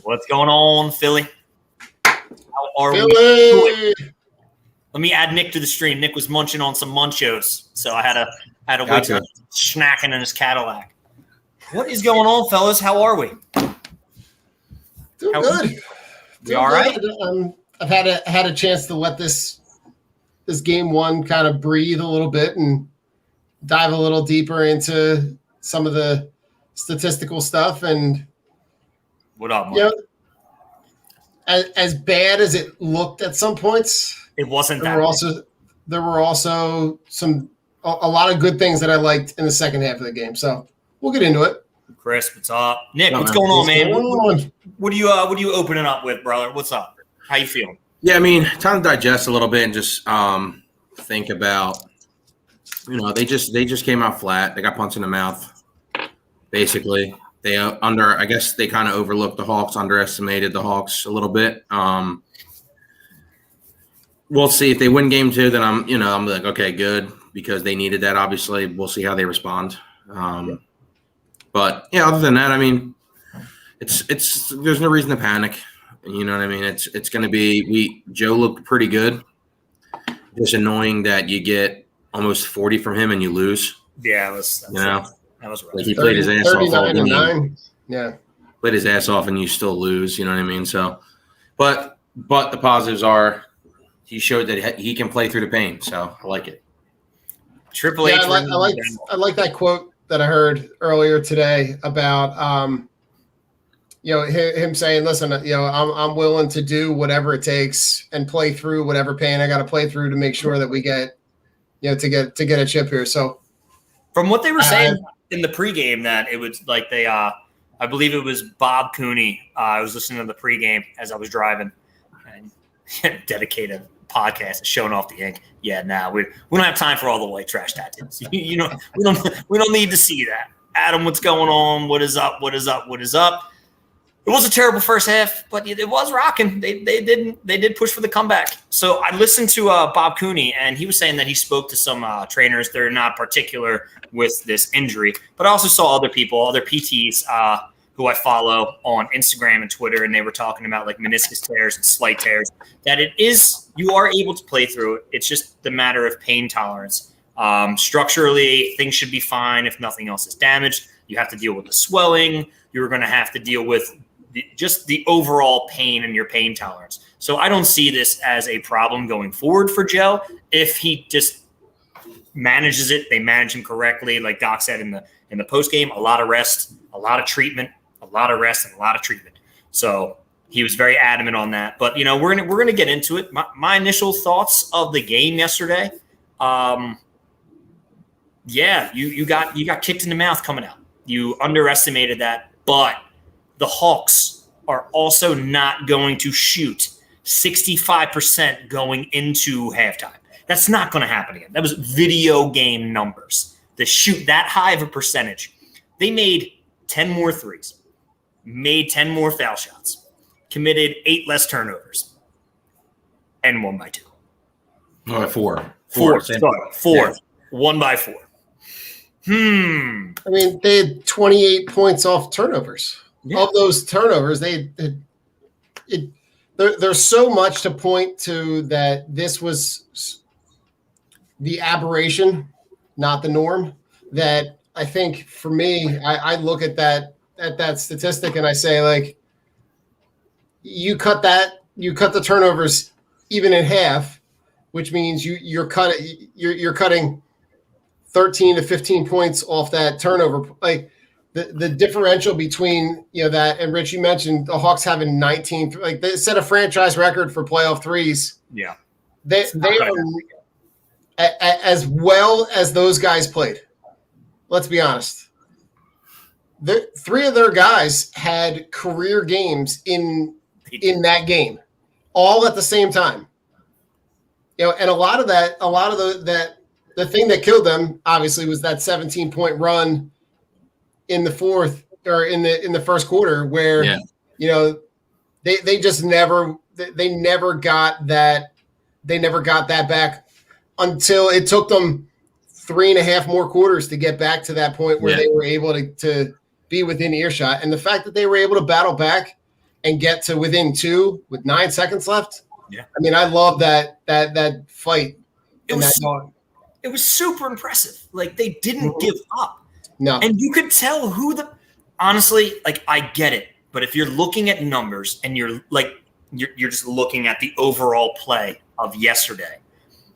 What's going on, Philly? How are we doing? Let me add Nick to the stream. Nick was munching on some munchos, so I had to wait till snacking in his Cadillac. What is going on, fellas? How are we? Doing good. We all right? I've had a chance to let this game one kind of breathe a little bit and dive a little deeper into some of the statistical stuff. And what up, Mike? You know, as bad as it looked at some points, it wasn't there were also a lot of good things that I liked in the second half of the game. So we'll get into it. Chris, what's up? Nick, what's going on, man? What are you opening up with, brother? What's up? How you feeling? Yeah, I mean, time to digest a little bit and just think about, they just came out flat. They got punched in the mouth, basically. I guess they kind of overlooked the Hawks, underestimated the Hawks a little bit. We'll see if they win game two. Then I'm like, okay, good, because they needed that. Obviously, we'll see how they respond. But yeah, other than that, I mean, it's there's no reason to panic. You know what I mean? It's going to be Joe looked pretty good. It's annoying that you get almost 40 from him and you lose. Yeah, that was rough. Like he played his ass off all game. Yeah, played his ass off and you still lose. You know what I mean? So, but the positives are he showed that he can play through the pain. So I like it. Triple H. I like that quote that I heard earlier today about him saying, listen, I'm willing to do whatever it takes and play through whatever pain I got to play through to make sure that we get, to get a chip here. So from what they were saying in the pregame, that it was like I believe it was Bob Cooney. I was listening to the pregame as I was driving, and dedicated podcast showing off the ink. Yeah, we don't have time for all the white trash tattoos. We don't need to see that. Adam, what's going on? What is up? What is up? What is up? It was a terrible first half, but it was rocking. They did push for the comeback. So I listened to Bob Cooney, and he was saying that he spoke to some trainers. They're not particular with this injury, but I also saw other people, other PTs who I follow on Instagram and Twitter, and they were talking about like meniscus tears and slight tears, that you are able to play through it. It's just the matter of pain tolerance. Structurally, things should be fine if nothing else is damaged. You have to deal with the swelling. You're going to have to deal with just the overall pain and your pain tolerance. So I don't see this as a problem going forward for Joe. If he just manages it, they manage him correctly. Like Doc said in the post game, a lot of rest, a lot of treatment, a lot of rest, and a lot of treatment. So he was very adamant on that. But we're gonna get into it. My initial thoughts of the game yesterday. You got kicked in the mouth coming out. You underestimated that, but the Hawks are also not going to shoot 65% going into halftime. That's not going to happen again. That was video game numbers. To shoot that high of a percentage. They made 10 more threes, made 10 more foul shots, committed 8 less turnovers, and won by 2. No, 4. 4. Yeah. 1 by 4. I mean, they had 28 points off turnovers. Yeah. Of those turnovers, there's so much to point to that this was the aberration, not the norm. That I think for me, I look at that statistic and I say, like, you cut the turnovers even in half, which means you're cutting 13 to 15 points off that turnover. Like the differential between that, and Rich, you mentioned the Hawks having 19, like they set a franchise record for playoff threes. Yeah, they are as well as those guys played. Let's be honest. 3 of their guys had career games in that game, all at the same time. And the thing that killed them obviously was that 17-point run in the fourth or in the first quarter where they just never got that back until it took them 3.5 more quarters to get back to that point where they were able to be within earshot. And the fact that they were able to battle back and get to within 2 with 9 seconds left. Yeah. I mean, I love that fight. It was super impressive. Like, they didn't give up. No. And you could tell honestly, like, I get it. But if you're looking at numbers and you're just looking at the overall play of yesterday,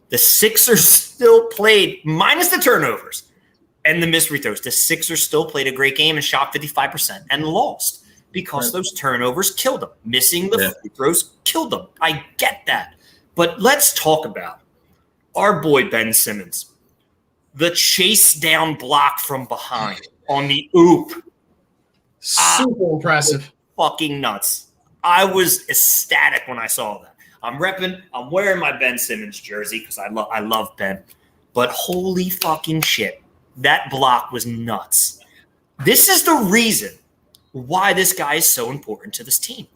the Sixers still played, minus the turnovers and the missed free throws, the Sixers still played a great game and shot 55% and lost because those turnovers killed them. Missing the free throws killed them. I get that. But let's talk about our boy Ben Simmons. The chase down block from behind on the oop. Super impressive. Fucking nuts. I was ecstatic when I saw that. I'm wearing my Ben Simmons jersey because I love Ben. But holy fucking shit. That block was nuts. This is the reason why this guy is so important to this team.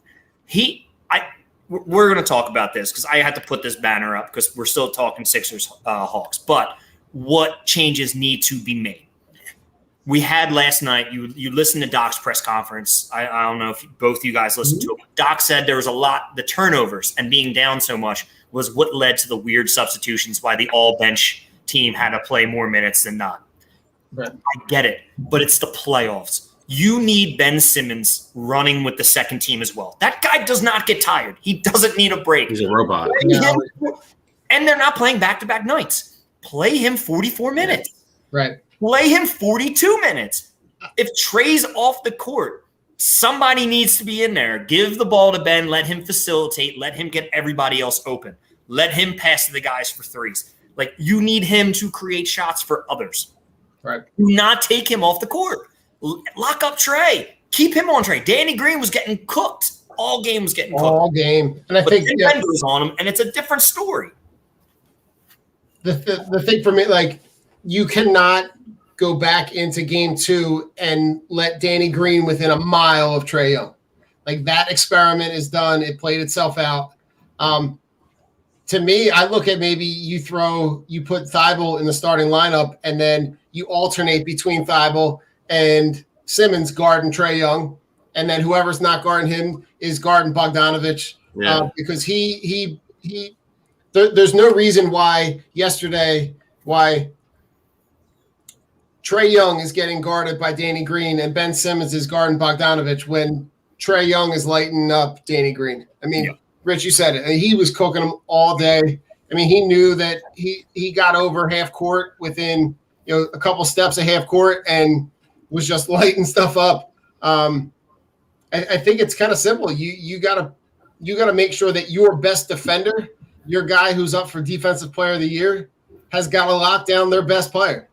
We're going to talk about this because I had to put this banner up because we're still talking Sixers Hawks. But what changes need to be made? We had last night, you listened to Doc's press conference. I don't know if both you guys listened to it. Doc said there was the turnovers and being down so much was what led to the weird substitutions, why the all-bench team had to play more minutes than not. Right. I get it, but it's the playoffs. You need Ben Simmons running with the second team as well. That guy does not get tired. He doesn't need a break. He's a robot. And they're not playing back-to-back nights. Play him 44 minutes. Right. Play him 42 minutes. If Trey's off the court, somebody needs to be in there. Give the ball to Ben. Let him facilitate. Let him get everybody else open. Let him pass to the guys for threes. Like, you need him to create shots for others. Right. Do not take him off the court. Lock up Trey. Keep him on Trey. Danny Green was getting cooked. All game was getting cooked. All game. And I think Ben goes on him, and it's a different story. The thing for me, like, you cannot go back into game 2 and let Danny Green within a mile of Trae Young. Like, that experiment is done. It played itself out. To me, I look at maybe you put Thibault in the starting lineup and then you alternate between Thibault and Simmons guarding Trae Young. And then whoever's not guarding him is guarding Bogdanovich. Because there's no reason why Trae Young is getting guarded by Danny Green and Ben Simmons is guarding Bogdanovich when Trae Young is lighting up Danny Green. I mean, Rich, you said it. He was cooking him all day. I mean, he knew that he got over half court within a couple steps of half court and was just lighting stuff up. I think it's kind of simple. You gotta make sure that your best defender, your guy who's up for Defensive Player of the Year, has got to lock down their best player.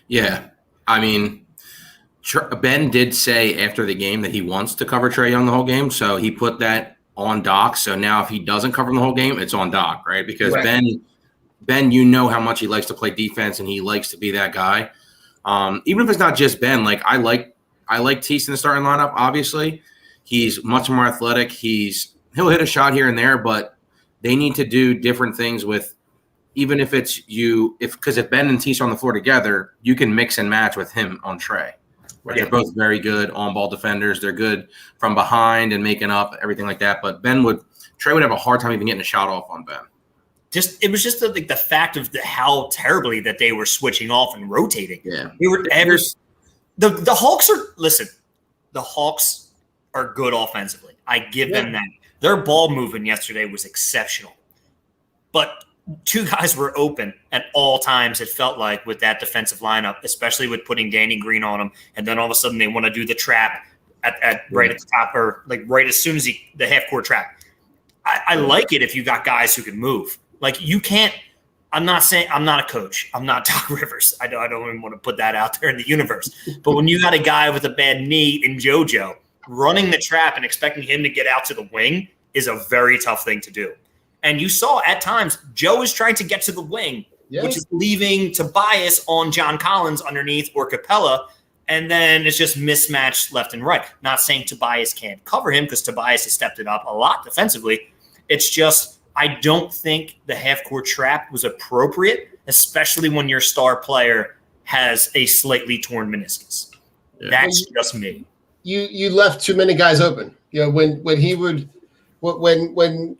Yeah, I mean, Ben did say after the game that he wants to cover Trae Young the whole game, so he put that on Doc. So now if he doesn't cover him the whole game, it's on Doc, right? Because Ben, you know how much he likes to play defense and he likes to be that guy. Even if it's not just Ben, like I like Tease in the starting lineup. Obviously, he's much more athletic. He'll hit a shot here and there, but they need to do different things with. Even if it's because if Ben and Tease are on the floor together, you can mix and match with him on Trey. Right? They're both very good on-ball defenders. They're good from behind and making up, everything like that. But Trey would have a hard time even getting a shot off on Ben. It was just the fact of how terribly that they were switching off and rotating. Yeah, the Hawks the Hawks are good offensively. I give them that. Their ball movement yesterday was exceptional, but two guys were open at all times. It felt like with that defensive lineup, especially with putting Danny Green on them, and then all of a sudden they want to do the trap right at the top, or like right as soon as the half court trap. I like it if you got guys who can move. Like, you can't. I'm not saying I'm not a coach. I'm not Doc Rivers. I don't even want to put that out there in the universe. But when you got a guy with a bad knee in JoJo running the trap and expecting him to get out to the wing is a very tough thing to do. And you saw at times Joe is trying to get to the wing, which is leaving Tobias on John Collins underneath or Capella, and then it's just mismatched left and right. Not saying Tobias can't cover him because Tobias has stepped it up a lot defensively. It's just I don't think the half-court trap was appropriate, especially when your star player has a slightly torn meniscus. That's just me. you left too many guys open. You know, when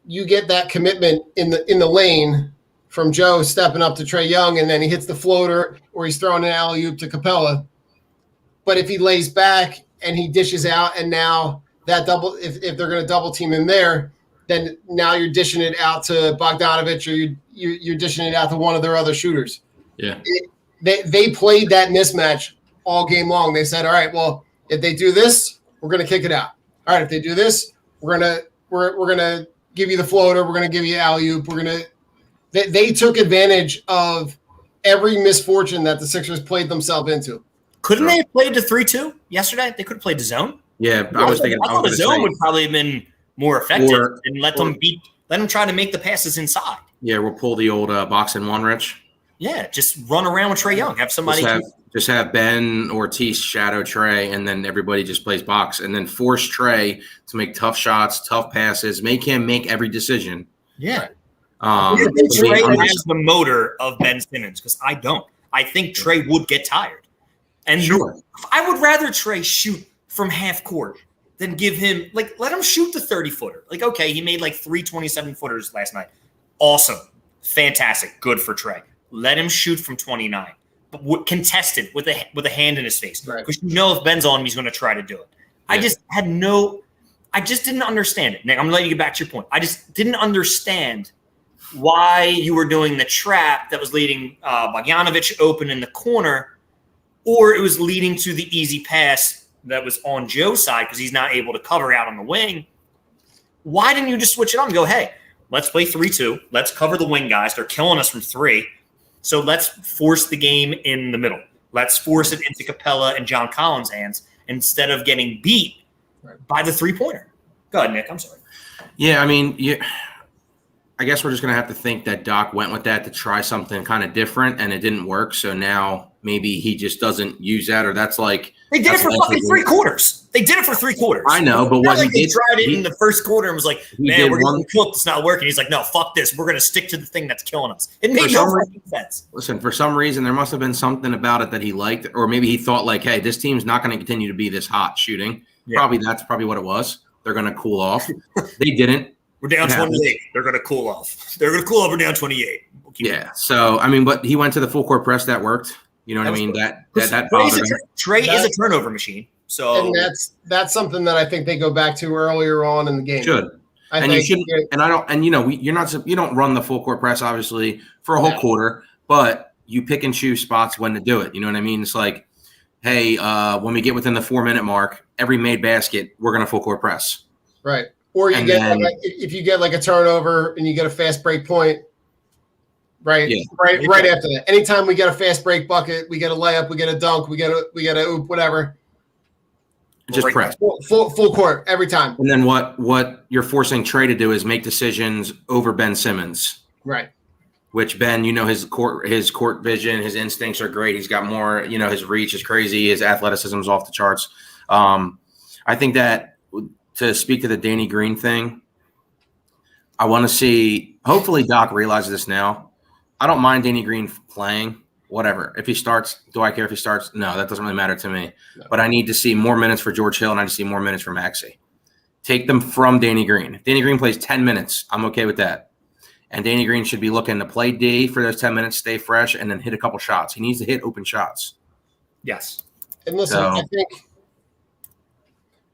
you get that commitment in the lane from Joe stepping up to Trae Young, and then he hits the floater or he's throwing an alley-oop to Capella. But if he lays back and he dishes out, and now that double, if they're going to double team him there, then now you're dishing it out to Bogdanovich, or you're dishing it out to one of their other shooters. Yeah. They played that mismatch all game long. They said, all right, well, if they do this, we're going to kick it out. All right, if they do this, we're gonna give you the floater. We're gonna give you alley-oop. They took advantage of every misfortune that the Sixers played themselves into. Couldn't they have played the 3-2 yesterday? They could have played the zone. Yeah, I was thinking. I thought the zone would probably have been more effective and let them try to make the passes inside. Yeah, we'll pull the old box and one, Rich. Yeah, just run around with Trae Young. Have somebody just have Ben Ortiz shadow Trae, and then everybody just plays box, and then force Trae to make tough shots, tough passes, make him make every decision. Yeah. Trae has the motor of Ben Simmons, because I don't. I think Trae would get tired. And sure. I would rather Trae shoot from half court than give him, let him shoot the 30-footer. Okay, he made 3 27-footers last night. Awesome. Fantastic. Good for Trae. Let him shoot from 29, but contested with a hand in his face. Right. Because if Ben's on him, he's going to try to do it. Yeah. I just didn't understand it. Nick, I'm letting you get back to your point. I just didn't understand why you were doing the trap that was leading Bogdanovich open in the corner, or it was leading to the easy pass that was on Joe's side because he's not able to cover out on the wing. Why didn't you just switch it on and go, hey, let's play 3-2. Let's cover the wing guys. They're killing us from 3. So let's force the game in the middle. Let's force it into Capella and John Collins' hands instead of getting beat by the 3-pointer. Go ahead, Nick. I'm sorry. Yeah, I mean, I guess we're just going to have to think that Doc went with that to try something kind of different, and it didn't work. So now maybe he just doesn't use that, or that's like – They did it for fucking 3 quarters. They did it for 3 quarters. I know, but what he did – tried it in the first quarter and was like, man, we're getting cooked. It's not working. He's like, no, fuck this. We're going to stick to the thing that's killing us. It made no fucking sense. Listen, for some reason, there must have been something about it that he liked, or maybe he thought hey, this team's not going to continue to be this hot shooting. Yeah. That's probably what it was. They're going to cool off. They didn't. We're down 28. They're going to cool off. They're going to cool off. We're down 28. Yeah. So, I mean, but he went to the full court press. That worked. You know what I mean? That bothered him. Trae is a turnover machine. So, and that's something that I think they go back to earlier on in the game. You don't run the full court press obviously for a whole quarter, but you pick and choose spots when to do it. You know what I mean? It's like, hey, when we get within the 4-minute mark, every made basket, we're going to full court press. Right. Or if you get a turnover and you get a fast break point, right? Yeah. Right after that. Anytime we get a fast break bucket, we get a layup, we get a dunk, we get a oop, whatever. Just press. Full court every time. And then what you're forcing Trae to do is make decisions over Ben Simmons. Right. Which Ben, his court vision, his instincts are great. He's got more, his reach is crazy. His athleticism is off the charts. I think that to speak to the Danny Green thing, I want to see, hopefully Doc realizes this now. I don't mind Danny Green playing, whatever. If he starts, do I care if he starts? No, that doesn't really matter to me. No. But I need to see more minutes for George Hill, and I need to see more minutes for Maxey. Take them from Danny Green. If Danny Green plays 10 minutes, I'm okay with that. And Danny Green should be looking to play D for those 10 minutes, stay fresh, and then hit a couple shots. He needs to hit open shots. Yes. And listen, I think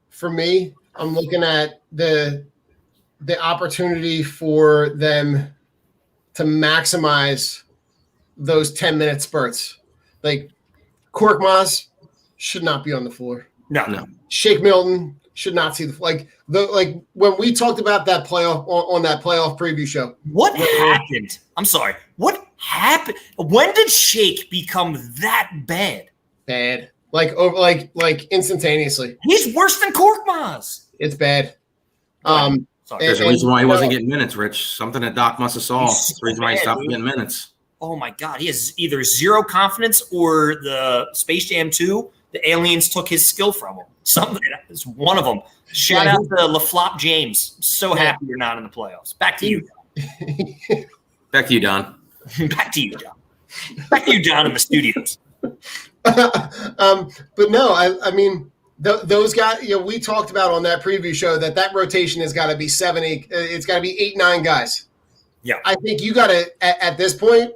for me, I'm looking at the opportunity for them to maximize those 10-minute spurts. Korkmaz should not be on the floor. No. Shake Milton should not see the when we talked about that playoff on that playoff preview show. What happened? I'm sorry. What happened? When did Shake become that bad? Bad. Instantaneously. He's worse than Korkmaz. It's bad. There's a reason why he wasn't getting minutes, Rich. Something that Doc must have saw. That's the reason why he stopped getting minutes. Oh my God. He has either zero confidence or the Space Jam 2, the aliens took his skill from him. Something is one of them. Shout out to LaFlop James. So happy you're not in the playoffs. Back to you, Don. Back to you, Don. Back to you, Don. Back to you, Don, in the studios. But no, I mean, those guys, we talked about on that preview show that rotation has got to be 7, 8. It's got to be 8, 9 guys. Yeah. I think you got to, at this point,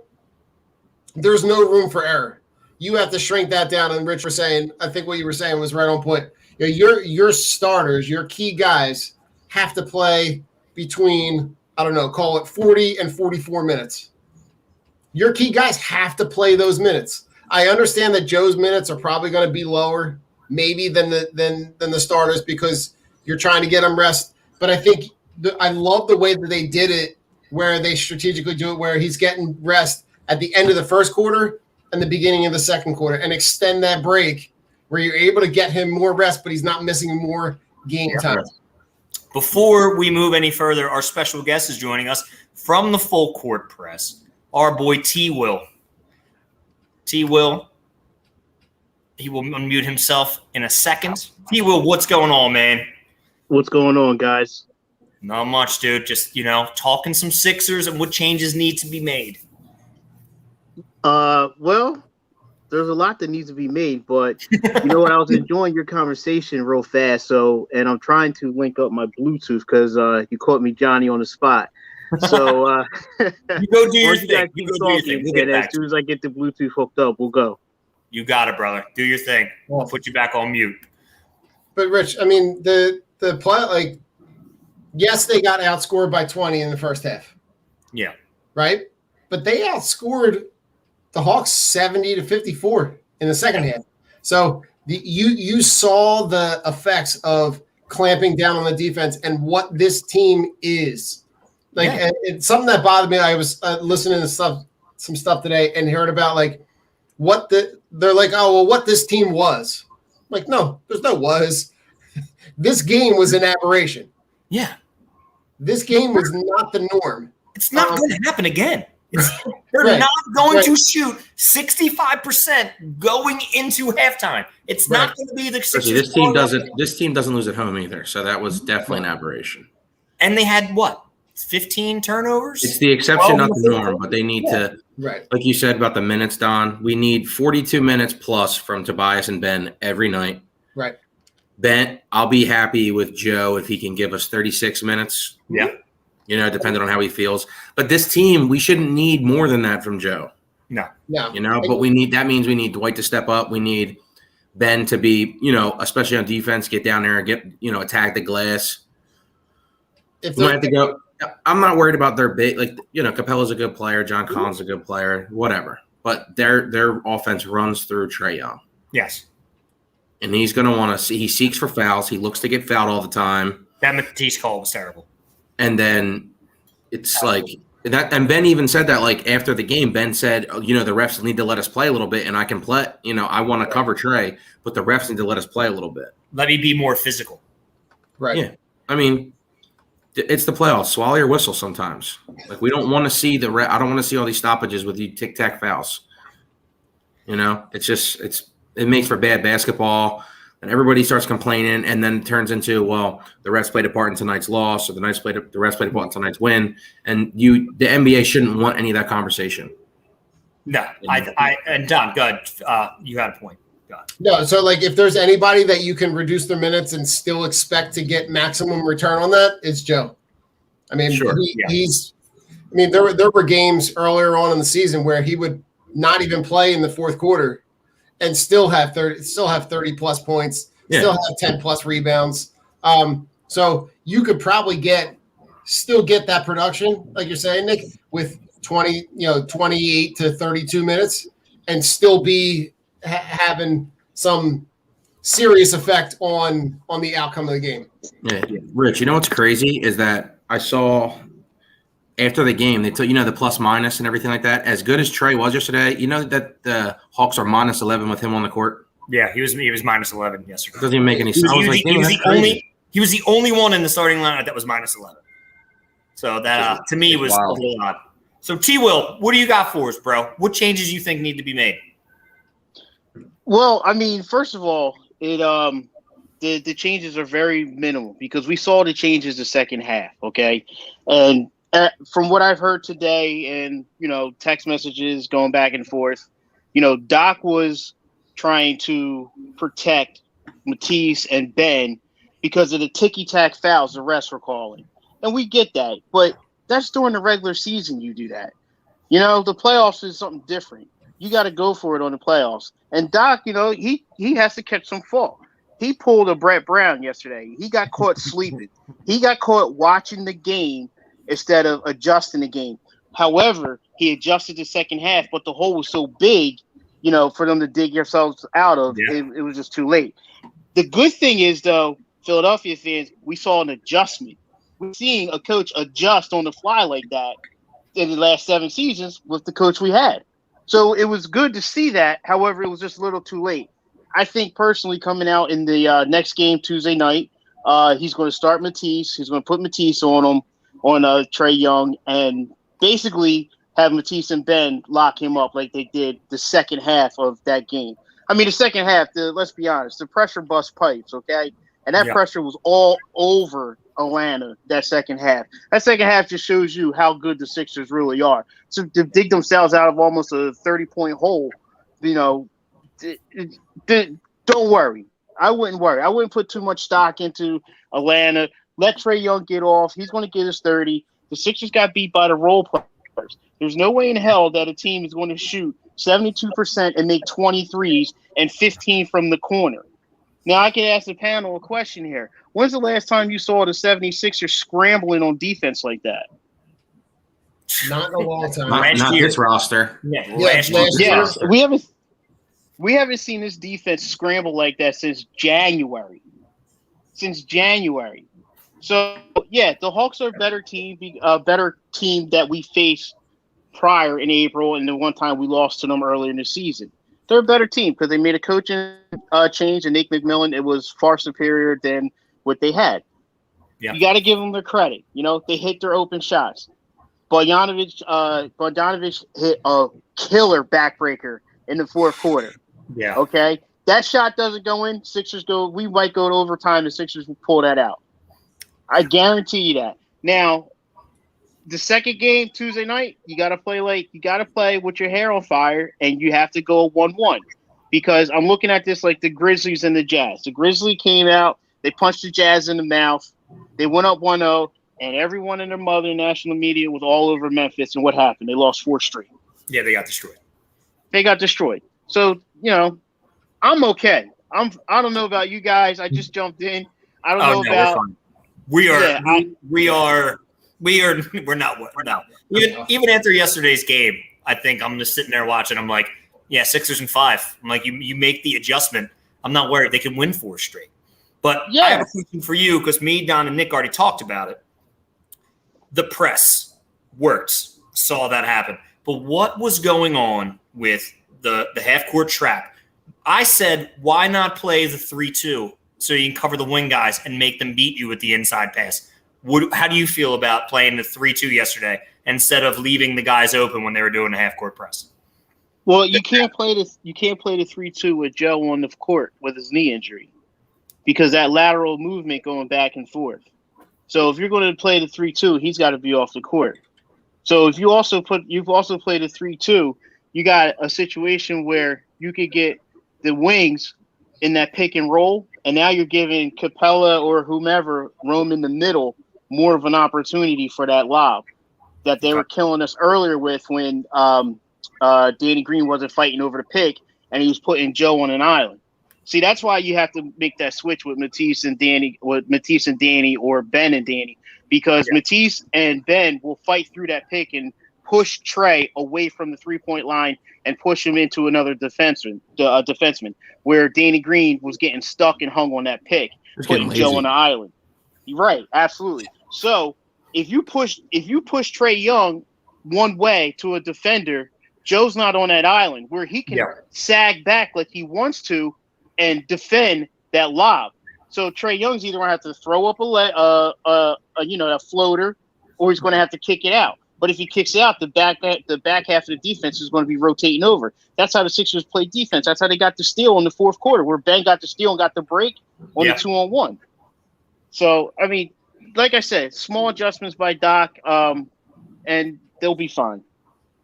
there's no room for error. You have to shrink that down. And Rich was saying, I think what you were saying was right on point. Your starters, your key guys have to play between, I don't know, call it 40 and 44 minutes. Your key guys have to play those minutes. I understand that Joe's minutes are probably going to be lower, maybe than the starters, because you're trying to get them rest. But I think I love the way that they did it, where they strategically do it, where he's getting rest at the end of the first quarter and the beginning of the second quarter, and extend that break where you're able to get him more rest, but he's not missing more game time. Before we move any further, our special guest is joining us from the Full Court Press, our boy T-Will. T-Will, he will unmute himself in a second. T-Will, what's going on, man? What's going on, guys? Not much, dude. Just, talking some Sixers and what changes need to be made. Well, there's a lot that needs to be made, but you know what? I was enjoying your conversation real fast, and I'm trying to link up my Bluetooth because you caught me Johnny on the spot. So you go do your thing. As soon as I get the Bluetooth hooked up, we'll go. You got it, brother. Do your thing. I'll put you back on mute. But Rich, I mean, the play, yes, they got outscored by 20 in the first half. Yeah. Right? But they outscored the Hawks 70-54 in the second half. So you saw the effects of clamping down on the defense and what this team is. It's something that bothered me. I was listening to some stuff today and heard about they're like, oh, well, what this team was. No, there's no was. This game was an aberration. Yeah. This game was not the norm. It's not going to happen again. They're not going to shoot 65% going into halftime. It's not going to be the Sixers. This team doesn't lose at home either. So that was definitely an aberration. And they had what? 15 turnovers? It's the exception, not the norm, but they need to, right, like you said about the minutes, Don, we need 42 minutes plus from Tobias and Ben every night. Right. Ben, I'll be happy with Joe if he can give us 36 minutes. Yeah. Depending on how he feels. But this team, we shouldn't need more than that from Joe. No. But that means we need Dwight to step up. We need Ben to be, especially on defense, get down there and get, attack the glass. We might have to go. I'm not worried about their big, Capella's a good player, John Collins a good player, whatever. But their offense runs through Trae Young. Yes. And he's going to want to see. He seeks for fouls. He looks to get fouled all the time. That Matisse call was terrible. And then it's like that. And Ben even said that, after the game, Ben said, the refs need to let us play a little bit, and I can play. I want to cover Trae, but the refs need to let us play a little bit. Let me be more physical. Right. Yeah. I mean, it's the playoffs. Swallow your whistle sometimes. We don't want to see I don't want to see all these stoppages with you tic-tac fouls. It's just it makes for bad basketball, and everybody starts complaining, and then it turns into, well, the refs played a part in tonight's loss, or the refs played a part in tonight's win, and the NBA shouldn't want any of that conversation. No, and Don, go ahead. You had a point. No, so if there's anybody that you can reduce their minutes and still expect to get maximum return on that, it's Joe. I mean, sure. There were games earlier on in the season where he would not even play in the fourth quarter and still have 30 plus points, still have 10 plus rebounds. So you could probably still get that production, like you're saying, Nick, with 28 to 32 minutes and still be having some serious effect on the outcome of the game. Yeah. Rich, what's crazy is that I saw after the game, they took, the plus minus and everything like that. As good as Trae was yesterday, that the Hawks are minus 11 with him on the court. Yeah, he was minus 11 yesterday. It doesn't even make any sense. He was the only one in the starting lineup that was minus 11. So that to me was a little odd. So T-Will, what do you got for us, bro? What changes you think need to be made? Well, first of all, the changes are very minimal because we saw the changes the second half, okay? And from what I've heard today and, text messages going back and forth, Doc was trying to protect Matisse, and Ben because of the ticky-tack fouls the refs were calling. And we get that, but that's during the regular season you do that. You know, the playoffs is something different. You got to go for it on the playoffs. And Doc, you know, he has to catch some fall. He pulled a Brett Brown yesterday. He got caught sleeping. He got caught watching the game instead of adjusting the game. However, he adjusted the second half, but the hole was so big, you know, for them to dig themselves out of, it was just too late. The good thing is, though, Philadelphia fans, we saw an adjustment. We're seeing a coach adjust on the fly like that in the last 7 seasons with the coach we had. So it was good to see that. However, it was just a little too late. I think personally coming out in the next game Tuesday night, he's going to start Matisse. He's going to put Matisse on him, on Trae Young, and basically have Matisse and Ben lock him up like they did the second half of that game. I mean, the second half, let's be honest, the pressure bust pipes, okay? And that pressure was all over Atlanta that second half. That second half just shows you how good the Sixers really are. So to dig themselves out of almost a 30-point hole, you know, don't worry. I wouldn't worry. I wouldn't put too much stock into Atlanta. Let Trae Young get off. He's going to get his 30. The Sixers got beat by the role players. There's no way in hell that a team is going to shoot 72% and make 23s and 15 from the corner. Now, I can ask the panel a question here. When's the last time you saw the 76ers scrambling on defense like that? Not in a long time. Not this roster. Last year. We haven't seen this defense scramble like that since January. So, yeah, the Hawks are a better team that we faced prior in April and the one time we lost to them earlier in the season. They're a better team because they made a coaching change, and Nate McMillan, it was far superior than what they had. Yeah. You got to give them their credit. You know, they hit their open shots. Bogdanovic hit a killer backbreaker in the fourth quarter. Yeah. Okay? That shot doesn't go in. We might go to overtime. The Sixers will pull that out. I guarantee you that. Now, the second game Tuesday night, you got to play with your hair on fire, and you have to go 1-1 because I'm looking at this like the Grizzlies and the Jazz. The Grizzlies came out, they punched the Jazz in the mouth, they went up 1-0, and everyone and their mother, national media, was all over Memphis. And what happened? They lost 4 straight. Yeah, they got destroyed. So I'm okay. I don't know about you guys. I just jumped in. I don't know about. We're not. No. Even after yesterday's game, I think I'm just sitting there watching. I'm like, yeah, 6ers and 5. I'm like, you make the adjustment. I'm not worried. They can win 4 straight. But I have a question for you because me, Don, and Nick already talked about it. The press worked. Saw that happen. But what was going on with the half-court trap? I said, why not play the 3-2 so you can cover the wing guys and make them beat you with the inside pass? How do you feel about playing the 3-2 yesterday instead of leaving the guys open when they were doing the half-court press? Well, you can't play the 3-2 with Joe on the court with his knee injury because that lateral movement going back and forth. So if you're going to play the 3-2, he's got to be off the court. So if you've also played the 3-2, you got a situation where you could get the wings in that pick and roll, and now you're giving Capella or whomever roam in the middle more of an opportunity for that lob that they were killing us earlier with when Danny Green wasn't fighting over the pick and he was putting Joe on an island. See, that's why you have to make that switch with Matisse and Danny or Ben and Danny, because Matisse and Ben will fight through that pick and push Trae away from the 3-point line and push him into another defenseman, where Danny Green was getting stuck and hung on that pick, putting Joe on the island. Right, absolutely. So if you push Trae Young one way to a defender, Joe's not on that island where he can sag back like he wants to and defend that lob. So Trae Young's either going to have to throw up a floater, or he's going to have to kick it out. But if he kicks it out, the back half of the defense is going to be rotating over. That's how the Sixers play defense. That's how they got the steal in the fourth quarter, where Ben got the steal and got the break on the 2-on-1. So, I mean, like I said, small adjustments by Doc, and they'll be fine.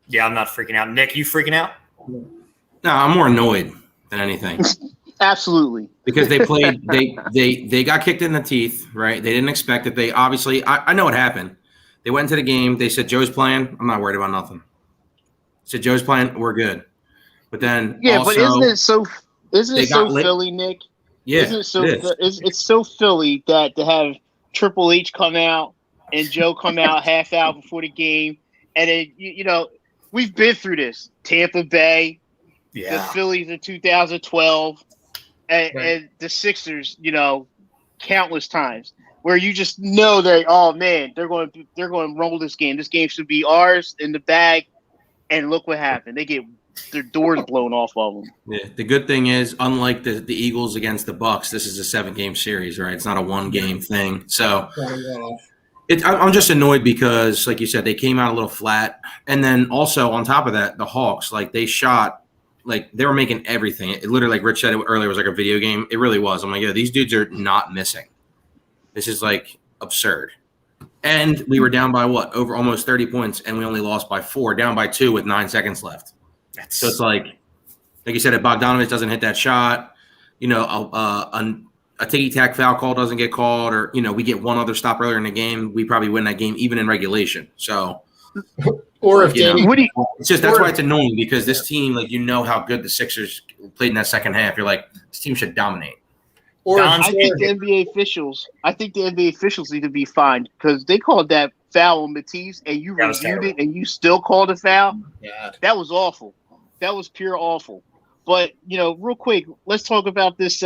Yeah, I'm not freaking out. Nick, you freaking out? No, I'm more annoyed than anything. Absolutely. Because they played, they got kicked in the teeth, right? They didn't expect it. They obviously, I know what happened. They went into the game. They said, Joe's playing. I'm not worried about nothing. Said, Joe's playing. We're good. But then but isn't it so Philly, Nick? Yeah, isn't it so? It's so Philly that to have Triple H come out and Joe come out half hour before the game, and then we've been through this. Tampa Bay, the Phillies in 2012, and the Sixers, countless times where you just know that, oh man, they're going to roll this game. This game should be ours in the bag, and look what happened. They get their doors blown off of them. Yeah, the good thing is, unlike the Eagles against the Bucks, this is a 7-game series, right? It's not a 1-game thing. So I'm just annoyed because, like you said, they came out a little flat. And then also on top of that, the Hawks, they shot, they were making everything. It literally, like Rich said earlier, was like a video game. It really was. I'm like, these dudes are not missing. This is absurd. And we were down by over almost 30 points, and we only lost by 4, down by 2 with 9 seconds left. So it's like you said, if Bogdanovich doesn't hit that shot, a ticky-tack foul call doesn't get called, or, we get one other stop earlier in the game, we probably win that game even in regulation. So, or if that's why it's annoying, because this team, how good the Sixers played in that second half. You're like, this team should dominate. I think the NBA officials need to be fined because they called that foul on Matisse, and you reviewed it, and you still called a foul. Yeah, that was awful. That was pure awful. But real quick, let's talk about this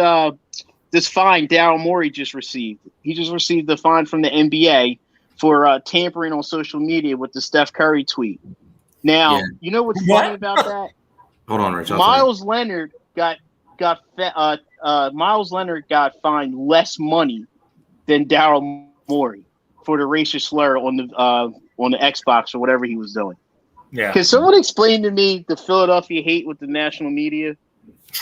this fine Daryl Morey just received. He just received the fine from the NBA for tampering on social media with the Steph Curry tweet. Now, you know what's funny about that? Hold on, Rich. Miles Leonard got fined less money than Daryl Morey for the racist slur on the Xbox or whatever he was doing. Yeah. Can someone explain to me the Philadelphia hate with the national media?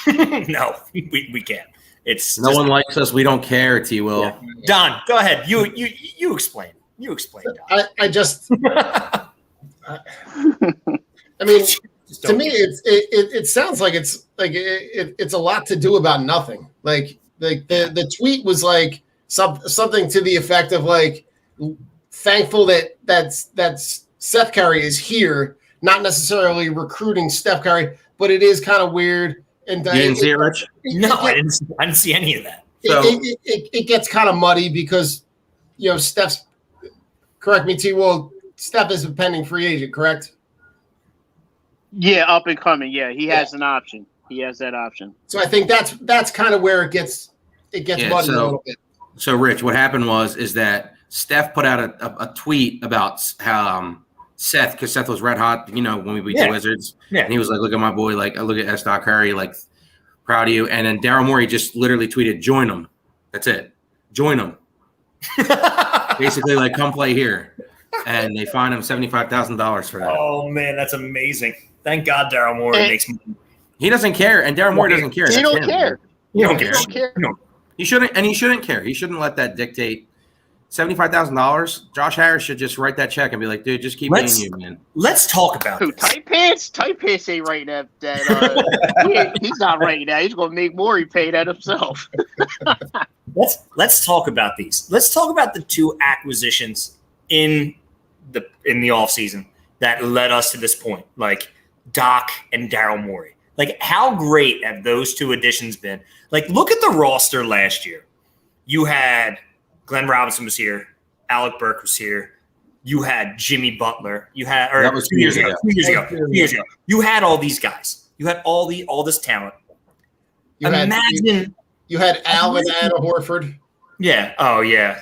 No, we can't. It's no one likes us. We don't care. T. Will. Yeah. Don, go ahead. You explain. You explain. Don. I just. I mean, to me, it sounds like it's a lot to do about nothing. The tweet was something to the effect of thankful that Seth Curry is here, not necessarily recruiting Steph Curry, but it is kind of weird. And you didn't see it, Rich? No, I didn't see any of that. So it gets kind of muddy because Steph's. Correct me, T. Will. Steph is a pending free agent, correct? Yeah, up and coming. Yeah, he has an option. He has that option. So I think that's kind of where it gets muddy a little bit. So, Rich, what happened is that Steph put out a tweet about how Seth, because Seth was red hot, when we beat the Wizards. Yeah. And he was like, look at my boy, I look at S. Curry, proud of you. And then Daryl Morey just literally tweeted, join him. That's it. Join him. Basically, come play here. And they fined him $75,000 for that. Oh, man, that's amazing. Thank God Daryl Morey makes money. He doesn't care, and Daryl Morey doesn't care. He don't care. He don't care. He shouldn't, and he shouldn't care. He shouldn't let that dictate. $75,000. Josh Harris should just write that check and be like, dude, just keep paying you, man. Let's talk about this. Tight pants ain't writing that. He's not writing that. He's going to make Morey pay that himself. Let's talk about these. Let's talk about the 2 acquisitions in the offseason that led us to this point, Doc and Daryl Morey. How great have those 2 additions been? Look at the roster last year. You had Glenn Robinson was here. Alec Burke was here. You had Jimmy Butler. You had that was 2 years ago. 2 years ago. You had all these guys. You had all this talent. You had Al and Anna Horford. Yeah. Oh yeah.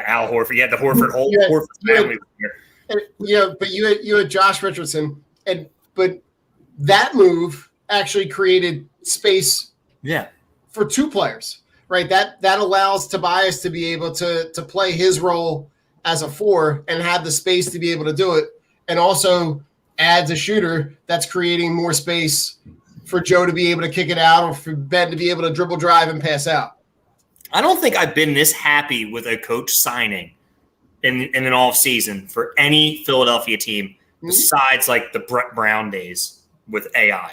Al Horford. You had the Horford whole Horford family here. But you had Josh Richardson, but that move actually created space. Yeah. For 2 players. Right, that allows Tobias to be able to play his role as a 4 and have the space to be able to do it, and also adds a shooter that's creating more space for Joe to be able to kick it out or for Ben to be able to dribble, drive, and pass out. I don't think I've been this happy with a coach signing in an off season for any Philadelphia team besides the Brett Brown days with AI.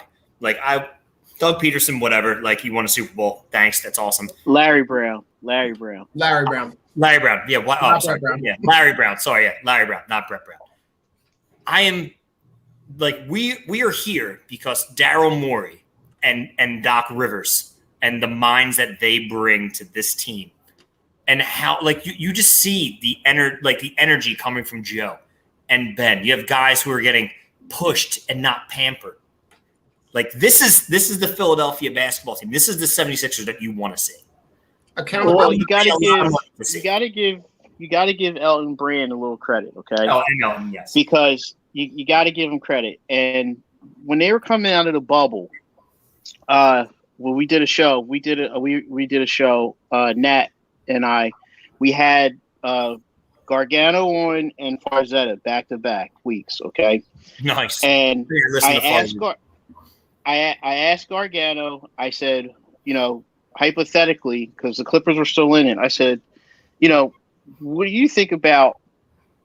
Doug Peterson, whatever. Like, he won a Super Bowl. Thanks. That's awesome. Larry Brown. Larry Brown. Yeah. What? Oh, sorry. Brown. Yeah. Larry Brown. Sorry. Yeah. Larry Brown, not Brett Brown. I am like, we are here because Daryl Morey and Doc Rivers and the minds that they bring to this team, and how, like, you just see the energy coming from Joe and Ben. You have guys who are getting pushed and not pampered. Like, this is the Philadelphia basketball team. This is the 76ers that you want to see. Well, you got to give Elton Brand a little credit, okay? Oh, I know, yes. Because you got to give him credit. And when they were coming out of the bubble, when we did a show, Nat and I, we had Gargano on and Farzetta back-to-back weeks, okay? Nice. And I asked Gargano, I said, hypothetically, because the Clippers were still in it, I said, what do you think about,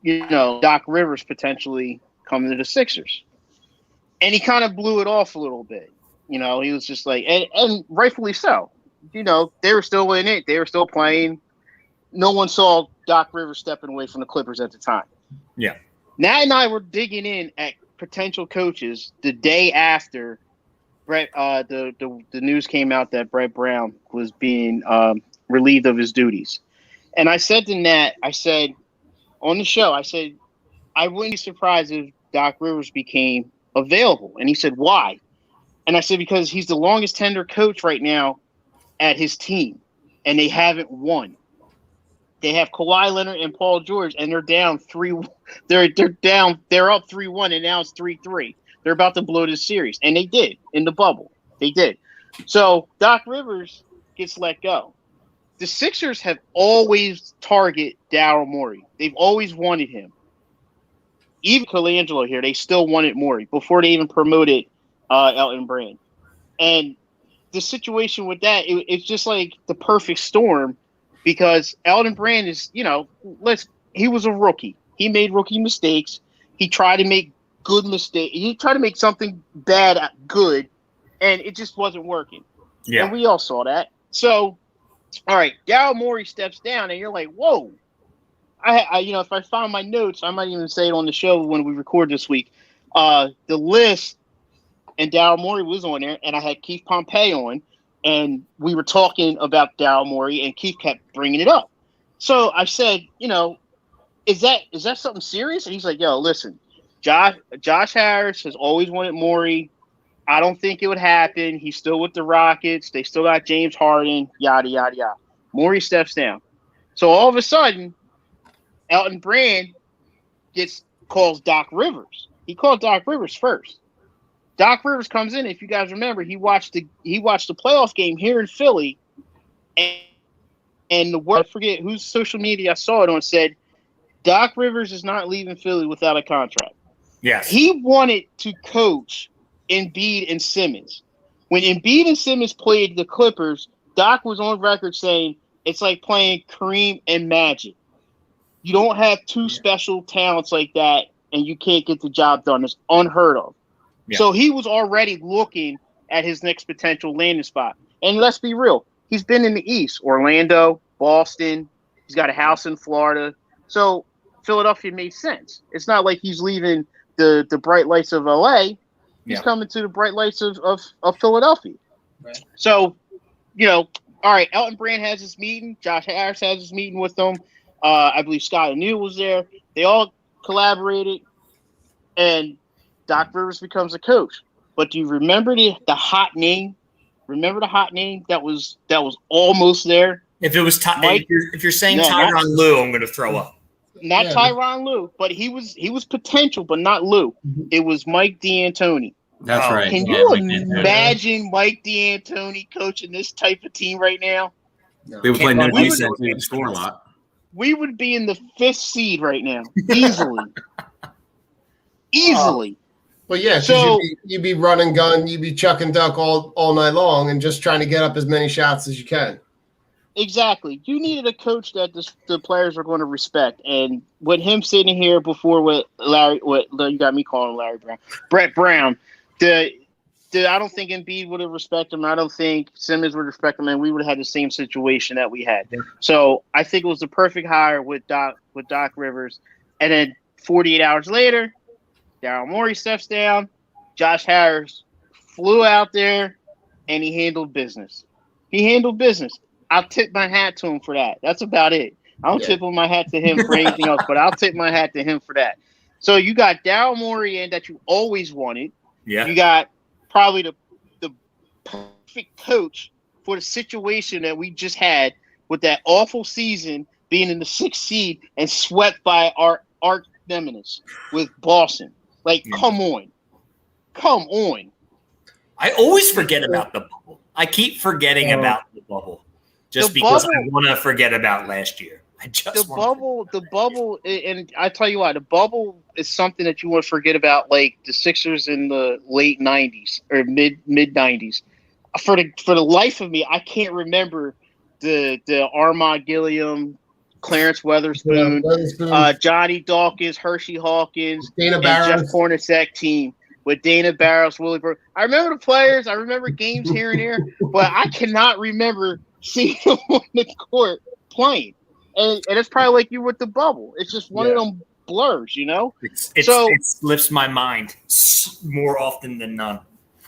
Doc Rivers potentially coming to the Sixers? And he kind of blew it off a little bit. He was just like, and rightfully so. They were still in it. They were still playing. No one saw Doc Rivers stepping away from the Clippers at the time. Yeah. Nat and I were digging in at potential coaches the day after Brett. The news came out that Brett Brown was being relieved of his duties. And I said to Nat, on the show, I wouldn't be surprised if Doc Rivers became available. And he said, why? And I said, because he's the longest tenure coach right now at his team, and they haven't won. They have Kawhi Leonard and Paul George, and they're down 3. They're down. They're up 3-1, and now it's 3-3. They're about to blow this series, and they did in the bubble. They did. So Doc Rivers gets let go. The Sixers have always targeted Daryl Morey. They've always wanted him. Even Colangelo here, they still wanted Morey before they even promoted Elton Brand. And the situation with that, it's just like the perfect storm, because Elton Brand is, he was a rookie. He made rookie mistakes. He tried to make good mistakes. He tried to make something bad good, and it just wasn't working. Yeah. And we all saw that. So, all right, Daryl Morey steps down, and you're like, whoa. I if I find my notes, I might even say it on the show when we record this week. The list, and Daryl Morey was on there, and I had Keith Pompey on, and we were talking about Daryl Morey, and Keith kept bringing it up. So I said, is that something serious? And he's like, yo, listen, Josh Harris has always wanted Morey. I don't think it would happen. He's still with the Rockets. They still got James Harden, yada, yada, yada. Morey steps down. So all of a sudden, Elton Brand calls Doc Rivers. He called Doc Rivers first. Doc Rivers comes in. If you guys remember, he watched the playoff game here in Philly, and I forget whose social media I saw it on, said Doc Rivers is not leaving Philly without a contract. Yes. He wanted to coach Embiid and Simmons. When Embiid and Simmons played the Clippers, Doc was on record saying it's like playing Kareem and Magic. You don't have two special talents like that, and you can't get the job done. It's unheard of. Yeah. So he was already looking at his next potential landing spot. And let's be real, he's been in the East, Orlando, Boston. He's got a house in Florida. So Philadelphia made sense. It's not like he's leaving the bright lights of LA. He's coming to the bright lights of Philadelphia. Right. So, all right, Elton Brand has his meeting. Josh Harris has his meeting with them. I believe Scott O'Neal was there. They all collaborated, and Doc Rivers becomes a coach. But do you remember the hot name? Remember the hot name that was almost there? If it was if you're saying Tyronn Lue, I'm going to throw up. Not Tyronn Lue, but he was potential, but not Lue. It was Mike D'Antoni. That's right. Can you imagine Mike D'Antoni coaching this type of team right now? They would play no defense and score a lot. We would be in the 5th seed right now, easily. Easily. Well, yeah, so you'd be running gun, you'd be chucking duck all night long and just trying to get up as many shots as you can. Exactly. You needed a coach that the players are going to respect. And with him sitting here before you got me calling Larry Brown, Brett Brown, I don't think Embiid would have respected him. I don't think Simmons would respect him, and we would have had the same situation that we had. Yeah. So I think it was the perfect hire with Doc Rivers. And then 48 hours later, Daryl Morey steps down. Josh Harris flew out there, and he handled business. I'll tip my hat to him for that. That's about it. I don't tip my hat to him for anything else, but I'll tip my hat to him for that. So you got Daryl Morey in that you always wanted. Yeah. You got probably the perfect coach for the situation that we just had with that awful season being in the 6th seed and swept by our arch nemesis with Boston. Like, come on. I always forget about the bubble. I keep forgetting about the bubble just because I want to forget about last year. The bubble, and I tell you what, the bubble is something that you want to forget about, like the Sixers in the late 90s or mid 90s. For the life of me, I can't remember the Armand Gilliam, Clarence Weatherspoon, Johnny Dawkins, Hershey Hawkins, Dana and Barros. Jeff Hornacek team with Dana Barros, Willie Burke. I remember the players. I remember games here and there, but I cannot remember seeing them on the court playing. And it's probably like you with the bubble. It's just one of them blurs, you know? It slips my mind more often than none.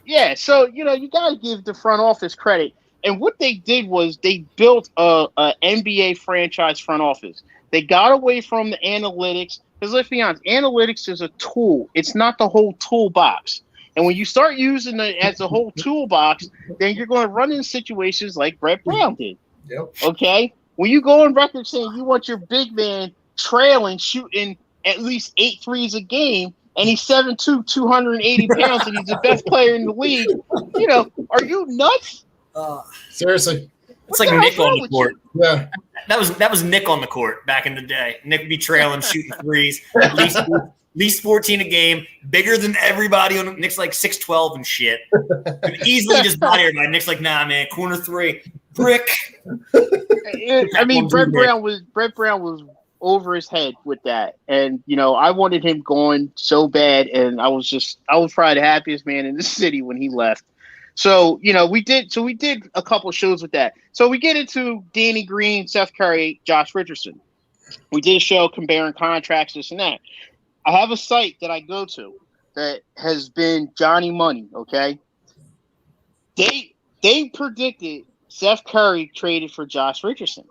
Yeah, so, you got to give the front office credit. And what they did was they built a NBA franchise front office. They got away from the analytics. Because let's be honest, analytics is a tool. It's not the whole toolbox. And when you start using it as a whole toolbox, then you're going to run into situations like Brett Brown did. Yep. Okay? When you go on record saying you want your big man trailing, shooting at least 8 threes a game, and he's 7'2", 280 pounds, and he's the best player in the league, are you nuts? Seriously. It's like Nick on the court. Yeah. That was Nick on the court back in the day. Nick would be trailing, shooting threes, at least 14 a game, bigger than everybody. Nick's like 6'12" and shit. Could easily just body everybody. Nick's like, nah, man, corner 3, brick. I mean, Brett Brown was over his head with that, and I wanted him going so bad, and I was probably the happiest man in the city when he left. So we did a couple of shows with that. So we get into Danny Green, Seth Curry, Josh Richardson. We did a show comparing contracts, this and that. I have a site that I go to that has been Johnny Money. Okay, they predicted Seth Curry traded for Josh Richardson.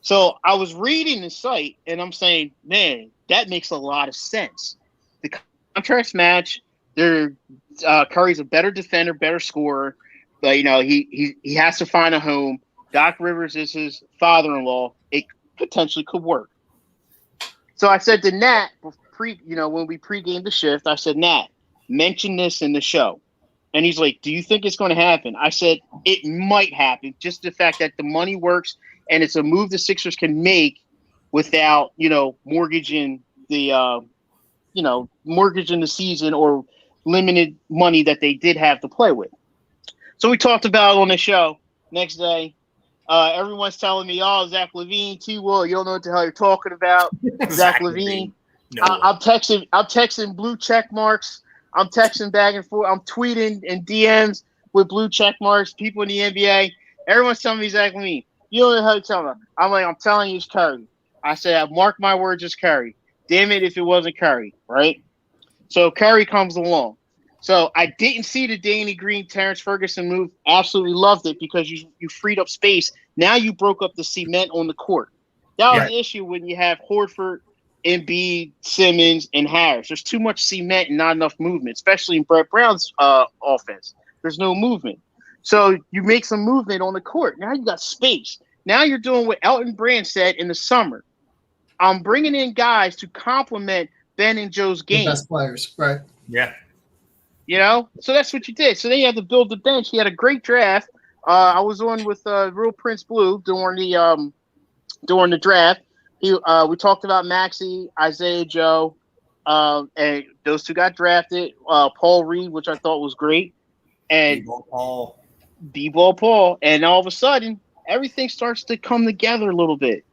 So I was reading the site, and I'm saying, man, that makes a lot of sense. The contracts match. Curry's a better defender, better scorer, but he has to find a home. Doc Rivers is his father-in-law. It potentially could work. So I said to Nat, when we pre-gamed the shift, I said, Nat, mention this in the show. And he's like, do you think it's going to happen? I said, it might happen. Just the fact that the money works and it's a move the Sixers can make without, mortgaging the season or limited money that they did have to play with. So we talked about it on the show. Next day, everyone's telling me, oh, Zach LaVine, T-Will, you don't know what the hell you're talking about. Zach LaVine. No. I'm texting blue check marks. I'm texting back and forth. I'm tweeting in DMs with blue check marks. People in the NBA. Everyone's telling me Zach LaVine. You don't know how to tell me. I'm like, I'm telling you it's Curry. I said, I mark my words, it's Curry. Damn it if it wasn't Curry, right? So Curry comes along. So I didn't see the Danny Green, Terrence Ferguson move. Absolutely loved it because you freed up space. Now you broke up the cement on the court. That was the issue when you have Horford, Embiid, Simmons, and Harris. There's too much cement and not enough movement, especially in Brett Brown's offense. There's no movement. So you make some movement on the court. Now you got space. Now you're doing what Elton Brand said in the summer. I'm bringing in guys to complement Ben and Joe's game. The best players, right? Yeah. So that's what you did. So then you had to build the bench. He had a great draft. I was on with Real Prince Blue during the draft. We talked about Maxey, Isaiah Joe, and those two got drafted. Paul Reed, which I thought was great, and B-Ball Paul. And all of a sudden, everything starts to come together a little bit.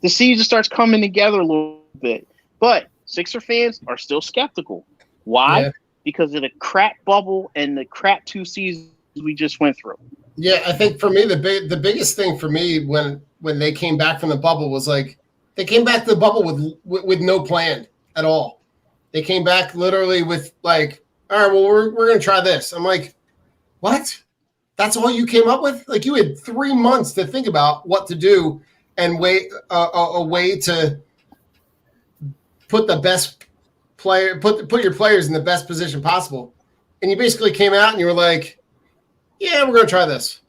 The season starts coming together a little bit. But Sixer fans are still skeptical. Why? Yeah. because of the crap bubble and the crap 2 seasons we just went through. Yeah, I think for me the biggest thing for me when they came back from the bubble was like they came back to the bubble with no plan at all. They came back literally with like, all right, well we're gonna try this. I'm like, what? That's all you came up with? Like you had 3 months to think about what to do and a way to put the best player put your players in the best position possible, and you basically came out and you were like, yeah, we're gonna try this,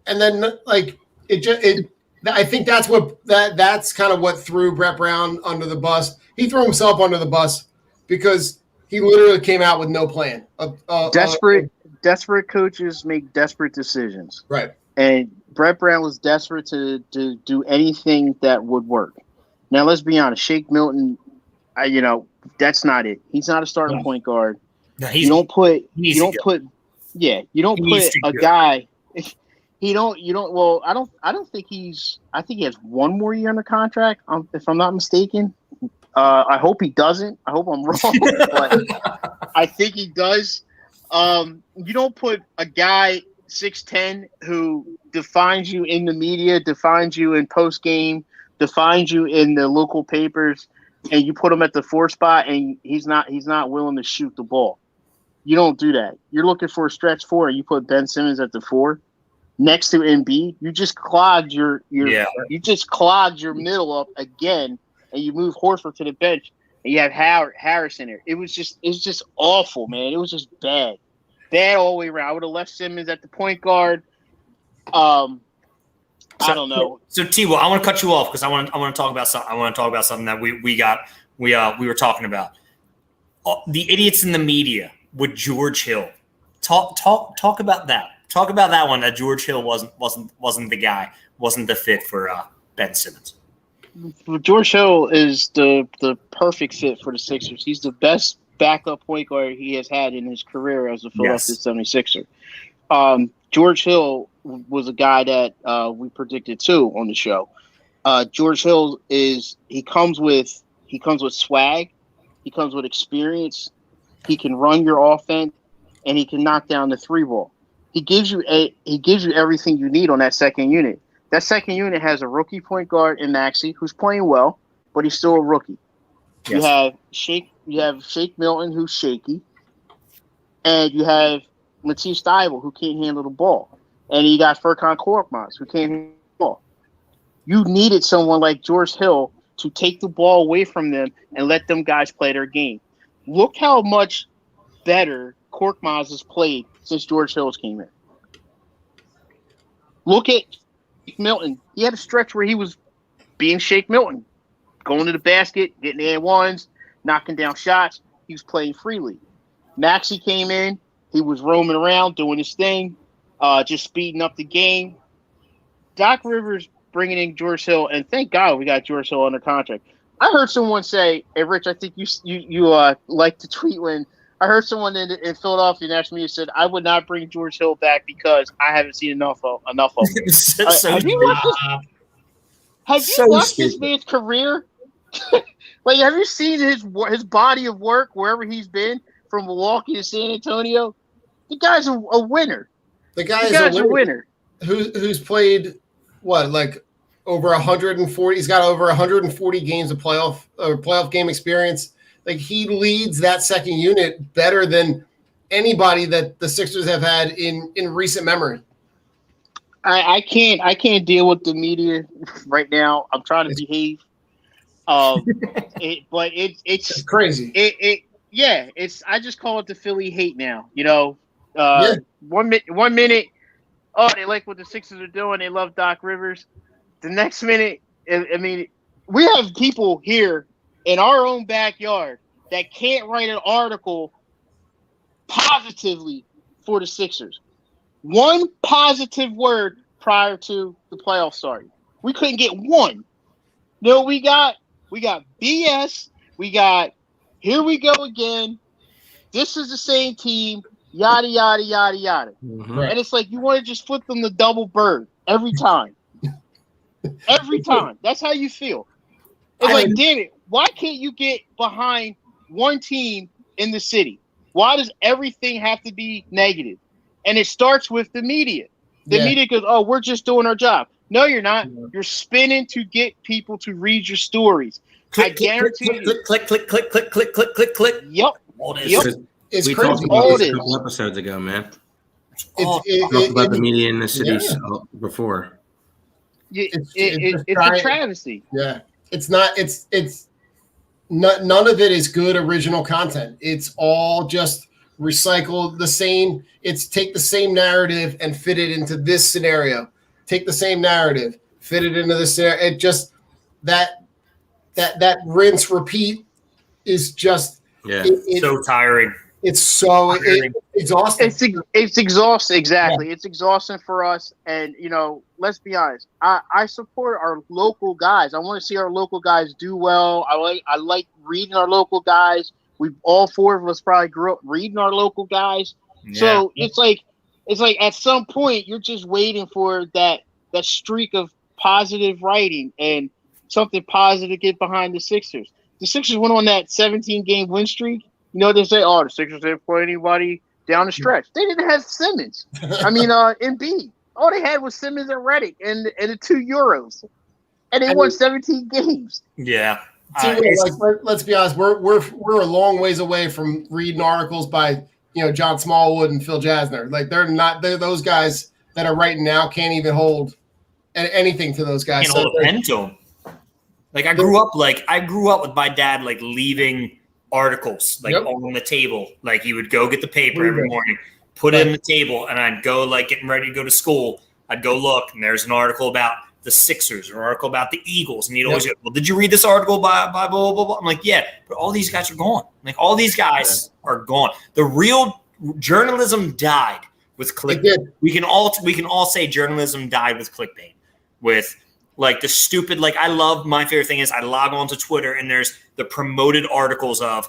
and then like I think that's kind of what threw Brett Brown under the bus. He threw himself under the bus because he literally came out with no plan. Desperate coaches make desperate decisions, right? And Brett Brown was desperate to do anything that would work. Now let's be honest, Shake Milton, that's not it. He's not a starting point guard. No, you don't put a guy. Well, I don't think I think he has 1 more year under contract, if I'm not mistaken. I hope he doesn't. I hope I'm wrong, but I think he does. You don't put a guy 6'10" who defines you in the media, defines you in post game, defines you in the local papers, and you put him at the 4 spot, and he's not willing to shoot the ball. You don't do that. You're looking for a stretch 4, and you put Ben Simmons at the 4 next to Embiid. You just clogged your middle up again, and you move Horford to the bench, and you have Harris in there. It was just awful, man. It was just bad all the way around. I would have left Simmons at the point guard. I don't know. So T, I want to cut you off because I want to talk about something. I want to talk about something that we were talking about. The idiots in the media with George Hill. Talk about that. Talk about that one. That George Hill wasn't the guy. Wasn't the fit for Ben Simmons. George Hill is the perfect fit for the Sixers. He's the best backup point guard he has had in his career as a Philadelphia 76er. George Hill was a guy that we predicted too on the show. George Hill he comes with swag, he comes with experience, he can run your offense, and he can knock down the 3 ball. He gives you everything you need on that second unit. That second unit has a rookie point guard in Maxey who's playing well, but he's still a rookie. Yes. You have Shake Milton who's shaky, and you have Matisse Thybulle who can't handle the ball, and you got Furkan Korkmaz who can't handle the ball. You needed someone like George Hill to take the ball away from them and let them guys play their game. Look how much better Korkmaz has played since George Hill came in. Look at Milton. He had a stretch where he was being Shake Milton, going to the basket, getting and ones, knocking down shots. He was playing freely. Maxey came in. He was roaming around, doing his thing, just speeding up the game. Doc Rivers bringing in George Hill, and thank God we got George Hill under contract. I heard someone say, hey, Rich, I think you like to tweet when I heard someone in Philadelphia national media said, I would not bring George Hill back because I haven't seen enough of him. Have you watched this man's career? Like, have you seen his body of work wherever he's been, from Milwaukee to San Antonio? The guy's a winner. The guy's a winner. Who's played what, like over 140? He's got over 140 games of playoff game experience. Like, he leads that second unit better than anybody that the Sixers have had in recent memory. I can't deal with the media right now. I'm trying to behave. But it's crazy. I just call it the Philly hate now. 1 minute, oh, they like what the Sixers are doing. They love Doc Rivers. The next minute, I mean, we have people here in our own backyard that can't write an article positively for the Sixers. One positive word prior to the playoffs starting. We couldn't get one. No, we got BS. We got, here we go again. This is the same team. Yada, yada, yada, yada. Mm-hmm. And it's like, you want to just flip them the double bird every time. Every time. That's how you feel. It's like, damn it, why can't you get behind one team in the city? Why does everything have to be negative? And it starts with the media. The media goes, "Oh, we're just doing our job." No, you're not. You're spinning to get people to read your stories. I guarantee you. Click. Yep. It's we crazy. talked about this a couple episodes ago, man. Talked about the media in the cities before. It's a travesty. Yeah, it's not. It's not. None of it is good original content. It's all just recycle the same. It's take the same narrative and fit it into this scenario. Take the same narrative, fit it into this scenario. It just that rinse repeat is just so tiring. It's so exhausting. It's exhausting. Exactly. Yeah. It's exhausting for us. And, let's be honest. I support our local guys. I want to see our local guys do well. I like reading our local guys. All four of us probably grew up reading our local guys. Yeah. So it's like at some point you're just waiting for that streak of positive writing and something positive to get behind the Sixers. The Sixers went on that 17-game win streak. They say, "Oh, the Sixers didn't play anybody down the stretch." They didn't have Simmons. Embiid. All they had was Simmons and Redick and the 2 Euros, and they won 17 games. Yeah. Let's be honest. We're a long ways away from reading articles by John Smallwood and Phil Jasner. Like they're those guys that are writing now can't even hold anything to those guys. Can't hold a pen to them. Like I grew up with my dad leaving articles on the table. Like he would go get the paper every morning, put it on the table, and I'd go getting ready to go to school. I'd go look, and there's an article about the Sixers, or an article about the Eagles, and he'd always go, "Well, did you read this article by blah blah blah?" I'm like, "Yeah," but all these guys are gone. All these guys are gone. The real journalism died with clickbait. We can all say journalism died with clickbait. With the stupid, I love, my favorite thing is I log on to Twitter and there's the promoted articles of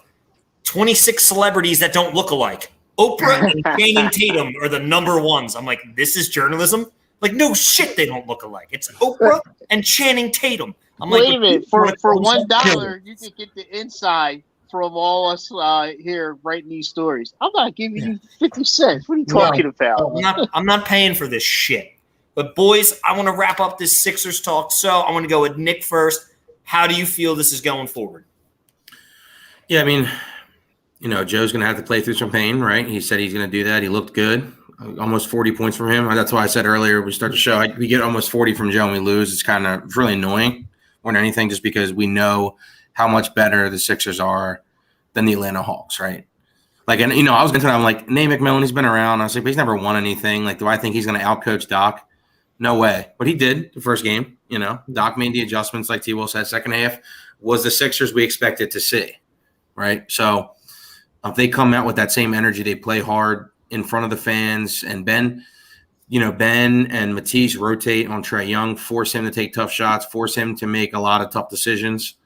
26 celebrities that don't look alike. Oprah and Channing Tatum are the number ones. I'm like, this is journalism? No shit, they don't look alike. It's Oprah and Channing Tatum. I'm Wait a minute. For $1, you can get the inside from all us here writing these stories. I'm not giving you 50 cents. What are you talking about? I'm not paying for this shit. But boys, I want to wrap up this Sixers talk. So I want to go with Nick first. How do you feel this is going forward? Yeah, I mean, Joe's going to have to play through some pain, right? He said he's going to do that. He looked good. Almost 40 points from him. That's why I said earlier, we start the show, we get almost 40 from Joe and we lose. It's really annoying more than anything, just because we know how much better the Sixers are than the Atlanta Hawks, right? I was into it. I'm like, Nate McMillan, he's been around. I was like, but he's never won anything. Do I think he's going to outcoach Doc? No way. But he did the first game. Doc made the adjustments, like T-Will said. Second half was the Sixers we expected to see, right? So if they come out with that same energy, they play hard in front of the fans, and Ben and Matisse rotate on Trae Young, force him to take tough shots, force him to make a lot of tough decisions,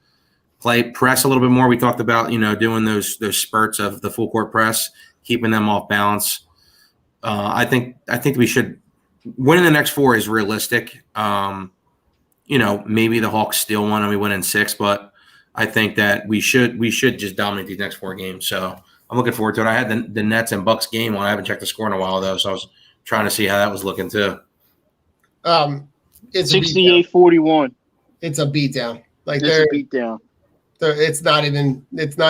press a little bit more. We talked about, doing those spurts of the full court press, keeping them off balance. I think we should. Winning the next 4 is realistic. Maybe the Hawks steal one and we win in 6, but I think that we should just dominate these next 4 games. So I'm looking forward to it. I had the Nets and Bucks game on. I haven't checked the score in a while though, so I was trying to see how that was looking too. It's 68-41. It's a beatdown. It's a beatdown. It's not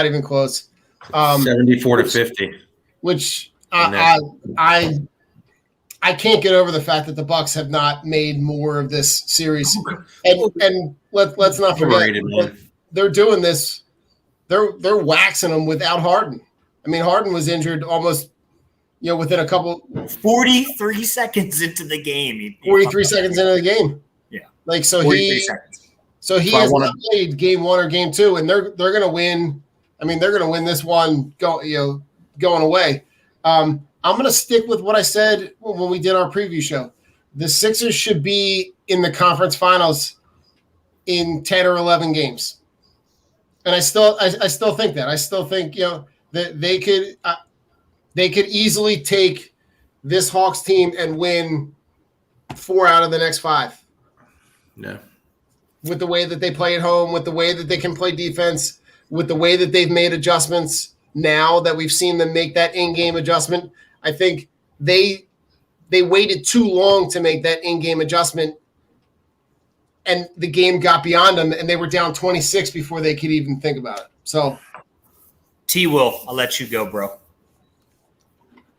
even close. 74-50. Which I can't get over the fact that the Bucks have not made more of this series, and let's not forget they're doing this. They're waxing them without Harden. I mean, Harden was injured almost, within a couple. 43 seconds into the game. 43 seconds into the game. Yeah. So he has not played game 1 or game 2, and they're going to win. I mean, they're going to win this one. Going away. I'm going to stick with what I said when we did our preview show. The Sixers should be in the conference finals in 10 or 11 games. And I still think that. I still think, that they could easily take this Hawks team and win 4 out of the next 5. Yeah. With the way that they play at home, with the way that they can play defense, with the way that they've made adjustments. now that we've seen them make that in-game adjustment. I think they waited too long to make that in-game adjustment, and the game got beyond them, and they were down 26 before they could even think about it. So, Will, I'll let you go, bro.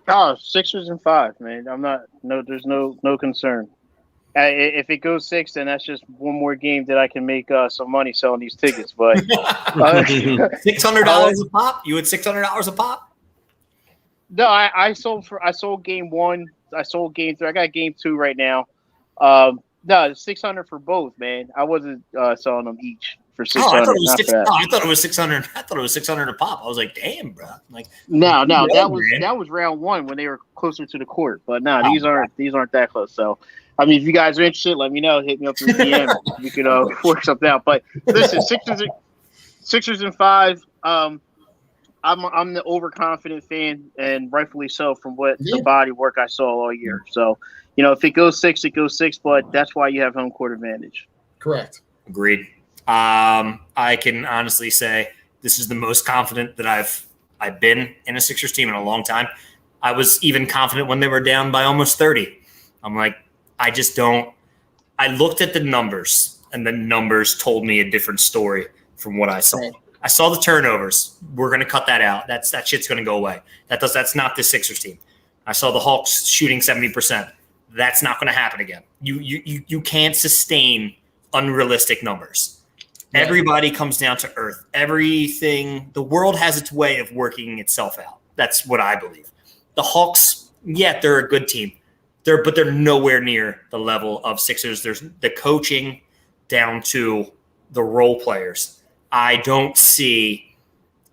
Oh, Sixers in 5, man. There's no concern. If it goes 6, then that's just one more game that I can make some money selling these tickets. But $600 a pop? You had $600 a pop? No, I sold game 1. I sold game 3. I got game 2 right now. No, $600 for both, man. I wasn't selling them each for $600. I thought it was $600. I thought it was $600 a pop. I was like, damn, bro. Like, no, that was round 1 when they were closer to the court. But no, these aren't that close. So, I mean, if you guys are interested, let me know. Hit me up in the DM. We can work something out. But listen, Sixers in 5. I'm the overconfident fan, and rightfully so from what the body work I saw all year. So, if it goes 6, it goes 6. But that's why you have home court advantage. Correct. Agreed. I can honestly say this is the most confident that I've been in a Sixers team in a long time. I was even confident when they were down by almost 30. I'm like, I just don't. I looked at the numbers, and the numbers told me a different story from what I saw. Right. I saw the turnovers. We're going to cut that out. That shit's going to go away. That's not the Sixers team. I saw the Hawks shooting 70%. That's not going to happen again. You can't sustain unrealistic numbers. Yeah. Everybody comes down to earth. Everything, the world has its way of working itself out. That's what I believe. The Hawks, they're a good team. But they're nowhere near the level of Sixers. There's the coaching down to the role players. I don't see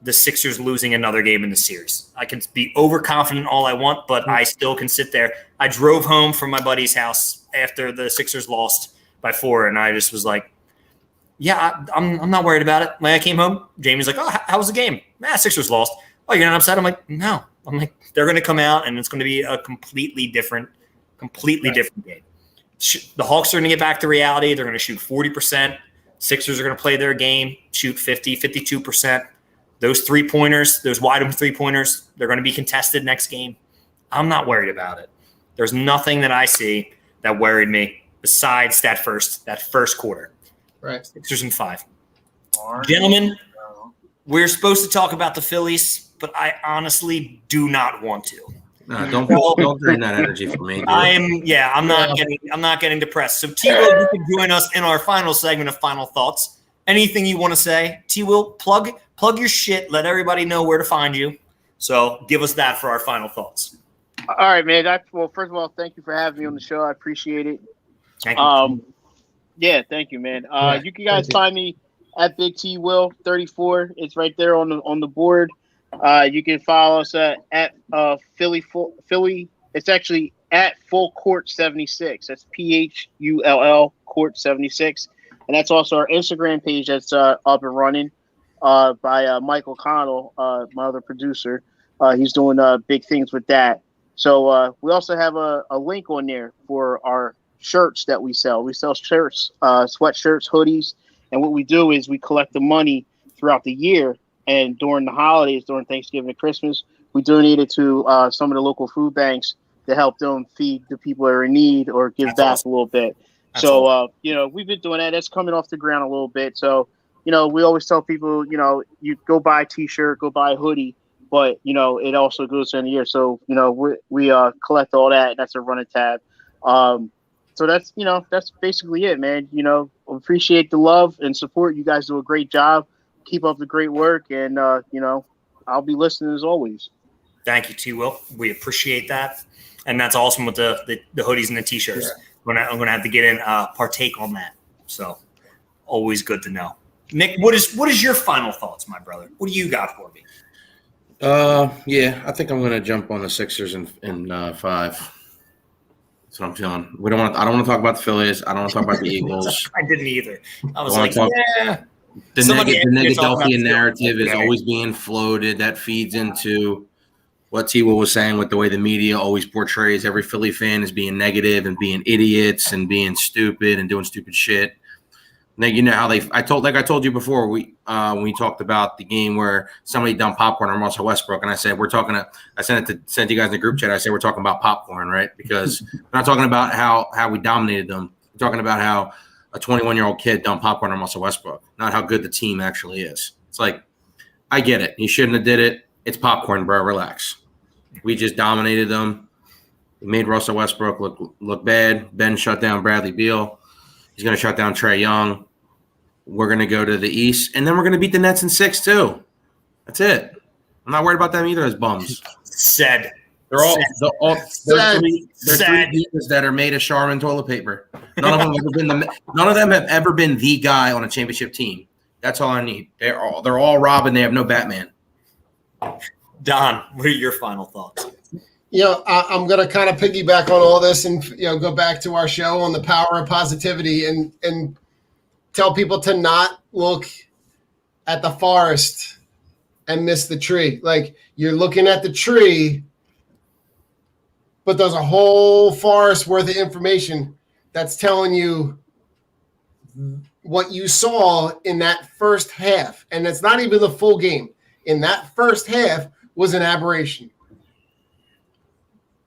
the Sixers losing another game in the series. I can be overconfident all I want, but I still can sit there. I drove home from my buddy's house after the Sixers lost by 4, and I just was like, I'm not worried about it. Like, I came home. Jamie's like, oh, how was the game? Sixers lost. Oh, you're not upset? I'm like, no. I'm like, they're going to come out, and it's going to be a completely different game. The Hawks are going to get back to reality. They're going to shoot 40%. Sixers are going to play their game, shoot 50, 52%. Those three-pointers, those wide-open three-pointers, they're going to be contested next game. I'm not worried about it. There's nothing that I see that worried me besides that first quarter. Right. Sixers in 5. Gentlemen, we're supposed to talk about the Phillies, but I honestly do not want to. No, don't drain that energy from me. Dude. I'm not getting depressed. So T-Will, you can join us in our final segment of Final Thoughts. Anything you want to say? T-Will, plug your shit. Let everybody know where to find you. So give us that for our final thoughts. All right, man. Well, first of all, thank you for having me on the show. I appreciate it. Thank you. Thank you, man. You can guys find me at Big T Will 34. It's right there on the board. You can follow us at Philly. It's actually at Full Court 76. That's PHULL Court 76, and that's also our Instagram page that's up and running by Michael Connell, my other producer. He's doing big things with that. So we also have a link on there for our shirts that we sell. We sell shirts, sweatshirts, hoodies, and what we do is we collect the money throughout the year. And during the holidays, during Thanksgiving and Christmas, we donate it to some of the local food banks to help them feed the people that are in need or give back a little bit. So, we've been doing that. That's coming off the ground a little bit. So, we always tell people, you go buy a T-shirt, go buy a hoodie, but, it also goes in the year. So, we collect all that. And that's a running tab. So that's basically it, man. Appreciate the love and support. You guys do a great job. Keep up the great work, and I'll be listening as always. Thank you, T-Will. We appreciate that, and that's awesome with the hoodies and the T-shirts. Yeah. I'm gonna have to get in partake on that. So always good to know. Nick, what is your final thoughts, my brother? What do you got for me? I think I'm gonna jump on the Sixers in 5. That's what I'm feeling. I don't want to talk about the Phillies. I don't want to talk about the Eagles. I didn't either. I was The Negadelphian narrative is always being floated. That feeds into what T-Will was saying with the way the media always portrays every Philly fan as being negative and being idiots and being stupid and doing stupid shit. Now, you know how I told you before, when we talked about the game where somebody dumped popcorn on Russell Westbrook, and I said I sent you guys in the group chat. I said we're talking about popcorn, right? Because we're not talking about how we dominated them. We're talking about how a 21-year-old kid dumped popcorn on Russell Westbrook, not how good the team actually is. It's like, I get it. You shouldn't have did it. It's popcorn, bro. Relax. We just dominated them. We made Russell Westbrook look bad. Ben shut down Bradley Beal. He's going to shut down Trae Young. We're going to go to the East, and then we're going to beat the Nets in 6 too. That's it. I'm not worried about them either as bums. Said. They're three pieces that are made of Charmin toilet paper. None of them have ever been the guy on a championship team. That's all I need. They're all Robin. They have no Batman. Don, what are your final thoughts? I'm going to kind of piggyback on all this and go back to our show on the power of positivity and tell people to not look at the forest and miss the tree. Like, you're looking at the tree, but there's a whole forest worth of information that's telling you what you saw in that first half. And it's not even the full game. In that first half was an aberration.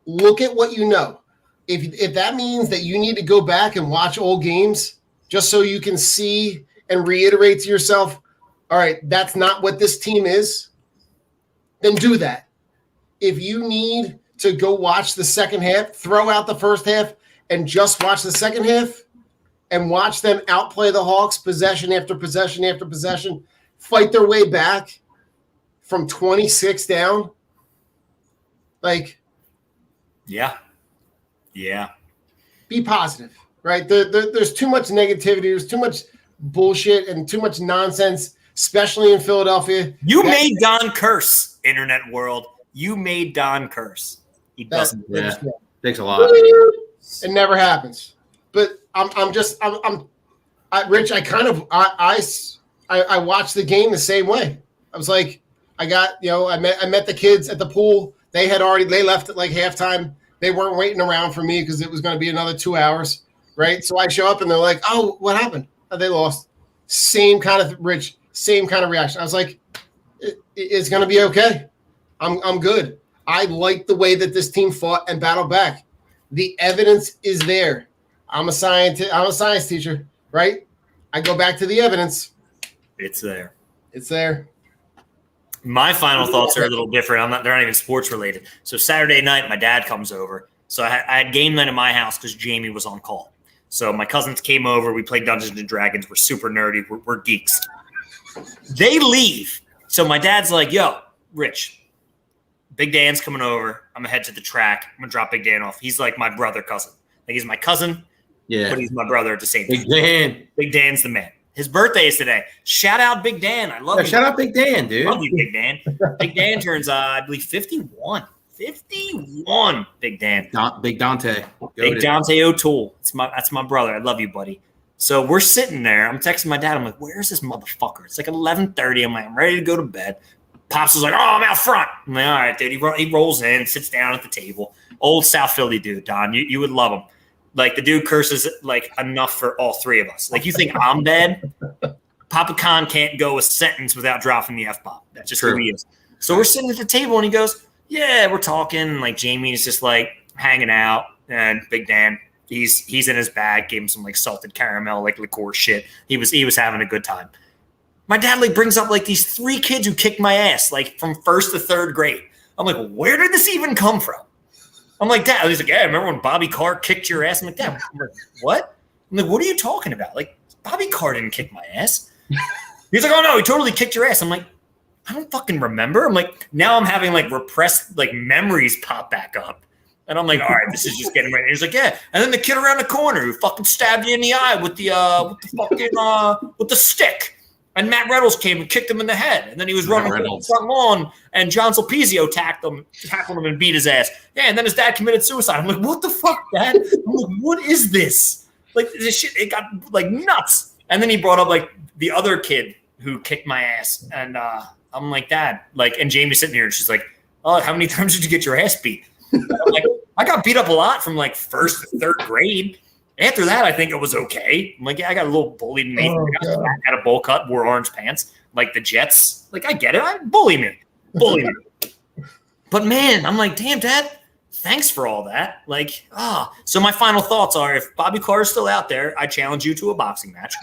Look at what you know. If that means that you need to go back and watch old games just so you can see and reiterate to yourself, all right, that's not what this team is, then do that. If you need to go watch the second half, throw out the first half and just watch the second half and watch them outplay the Hawks possession after possession after possession, fight their way back from 26 down. Like, yeah. Be positive, right? There's too much negativity. There's too much bullshit and too much nonsense, especially in Philadelphia. You made Don curse, internet world. You made Don curse. He doesn't. Yeah. Takes a lot. It never happens. But Rich, I watched the game the same way. I was like, I met the kids at the pool. They left at like halftime. They weren't waiting around for me because it was going to be another 2 hours, right? So I show up and they're like, "Oh, what happened? Oh, they lost." Same kind of reaction. I was like, "It's going to be okay. I'm good." I like the way that this team fought and battled back. The evidence is there. I'm a science teacher, right? I go back to the evidence. It's there. My final thoughts are a little different. They're not even sports related. So Saturday night, my dad comes over. So I had game night at my house because Jamie was on call. So my cousins came over. We played Dungeons and Dragons. We're super nerdy. We're geeks. They leave. So my dad's like, "Yo, Rich, Big Dan's coming over. I'm going to head to the track. I'm going to drop Big Dan off." He's like my brother cousin. Like, he's my cousin, but he's my brother at the same time. Big Dan. Big Dan's the man. His birthday is today. Shout out Big Dan. I love you. Shout out Big Dan, dude. Love you, Big Dan. Big Dan turns, I believe, 51. 51, Big Dan. Big Dante. Big Dante O'Toole. That's my brother. I love you, buddy. So we're sitting there. I'm texting my dad. I'm like, "Where's this motherfucker?" It's like 11:30. I'm like, "I'm ready to go to bed." Pops was like, "Oh, I'm out front." I'm like, "All right, dude." He rolls in, sits down at the table. Old South Philly dude, Don. You would love him. Like, the dude curses like enough for all three of us. Like, you think I'm bad? Papa Khan can't go a sentence without dropping the F-bomb. That's just who he is. So we're sitting at the table, and he goes, "Yeah, we're talking." And, like, Jamie's just like hanging out, and Big Dan, he's in his bag. Gave him some like salted caramel, like liqueur shit. He was having a good time. My dad like brings up like these 3 kids who kicked my ass like from 1st to 3rd grade. I'm like, "Where did this even come from?" I'm like, "Dad." He's like, "Yeah, remember when Bobby Carr kicked your ass?" I'm like, "Dad." I'm like, "What?" I'm like, "What are you talking about? Like, Bobby Carr didn't kick my ass." He's like, "Oh no, he totally kicked your ass." I'm like, "I don't fucking remember." I'm like, now I'm having like repressed like memories pop back up. And I'm like, all right, this is just getting ready. He's like, "Yeah." And then the kid around the corner who fucking stabbed you in the eye with the stick. And Matt Reynolds came and kicked him in the head. And then he was running on the front lawn, and John Sulpizio tackled him and beat his ass. Yeah, and then his dad committed suicide. I'm like, "What the fuck, Dad?" I'm like, "What is this?" Like, this shit, it got like nuts. And then he brought up like the other kid who kicked my ass. And I'm like, "Dad," like, and Jamie's sitting here and she's like, "Oh, how many times did you get your ass beat?" I'm like, "I got beat up a lot from like 1st to 3rd grade." After that, I think it was okay. I'm like, yeah, I got a little bullied. Mate. Had a bowl cut, wore orange pants, like the Jets. Like, I get it. Bully me. But man, I'm like, damn, Dad, thanks for all that. Like, so my final thoughts are: if Bobby Carr is still out there, I challenge you to a boxing match.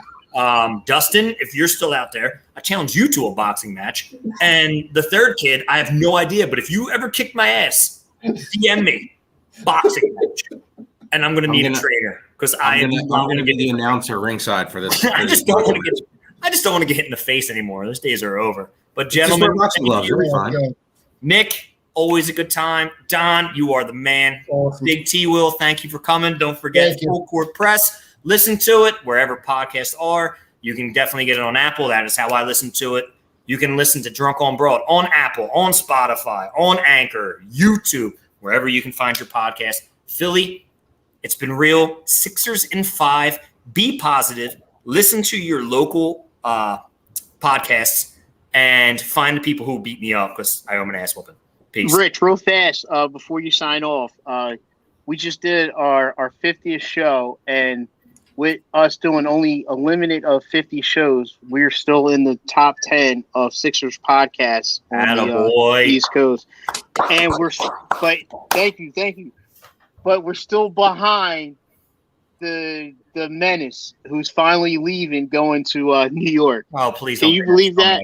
Dustin, if you're still out there, I challenge you to a boxing match. And the third kid, I have no idea, but if you ever kick my ass, DM me, boxing match. And I'm going to need a trainer because I'm going to be the announcer ringside for this. I just don't want to get hit in the face anymore. Those days are over. But gentlemen, you'll be fine. Nick, always a good time. Don, you are the man. Awesome. Big T Will, thank you for coming. Don't forget Full Court Press. Listen to it wherever podcasts are. You can definitely get it on Apple. That is how I listen to it. You can listen to Drunk on Broad on Apple, on Spotify, on Anchor, YouTube, wherever you can find your podcast. Philly, it's been real. Sixers in 5. Be positive. Listen to your local podcasts and find the people who beat me up because I owe an ass whooping. Peace. Rich, real fast before you sign off, we just did our 50th show, and with us doing only a limit of 50 shows, we're still in the top 10 of Sixers podcasts on the East Coast. And thank you. But we're still behind the menace who's finally leaving, going to New York. Oh, please! Can you believe that?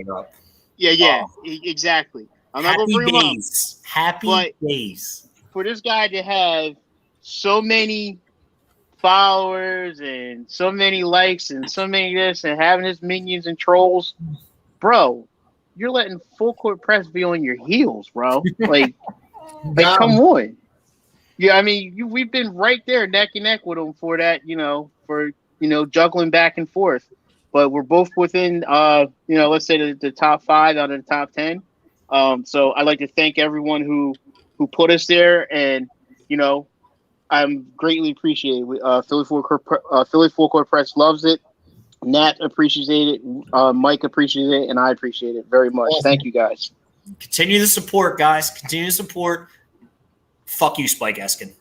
Yeah, exactly. I'm not gonna bring him up. Happy days. For this guy to have so many followers and so many likes and so many this and having his minions and trolls, bro, you're letting Full Court Press be on your heels, bro. Like come on. Yeah, I mean, we've been right there neck and neck with them for that, juggling back and forth. But we're both within, let's say the top 5 out of the top 10. So I'd like to thank everyone who put us there, and I'm greatly appreciated. Philly Full Court Press loves it. Nat appreciates it. Mike appreciates it, and I appreciate it very much. Awesome. Thank you, guys. Continue to support, guys. Continue to support. Fuck you, Spike Eskin.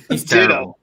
He's terrible.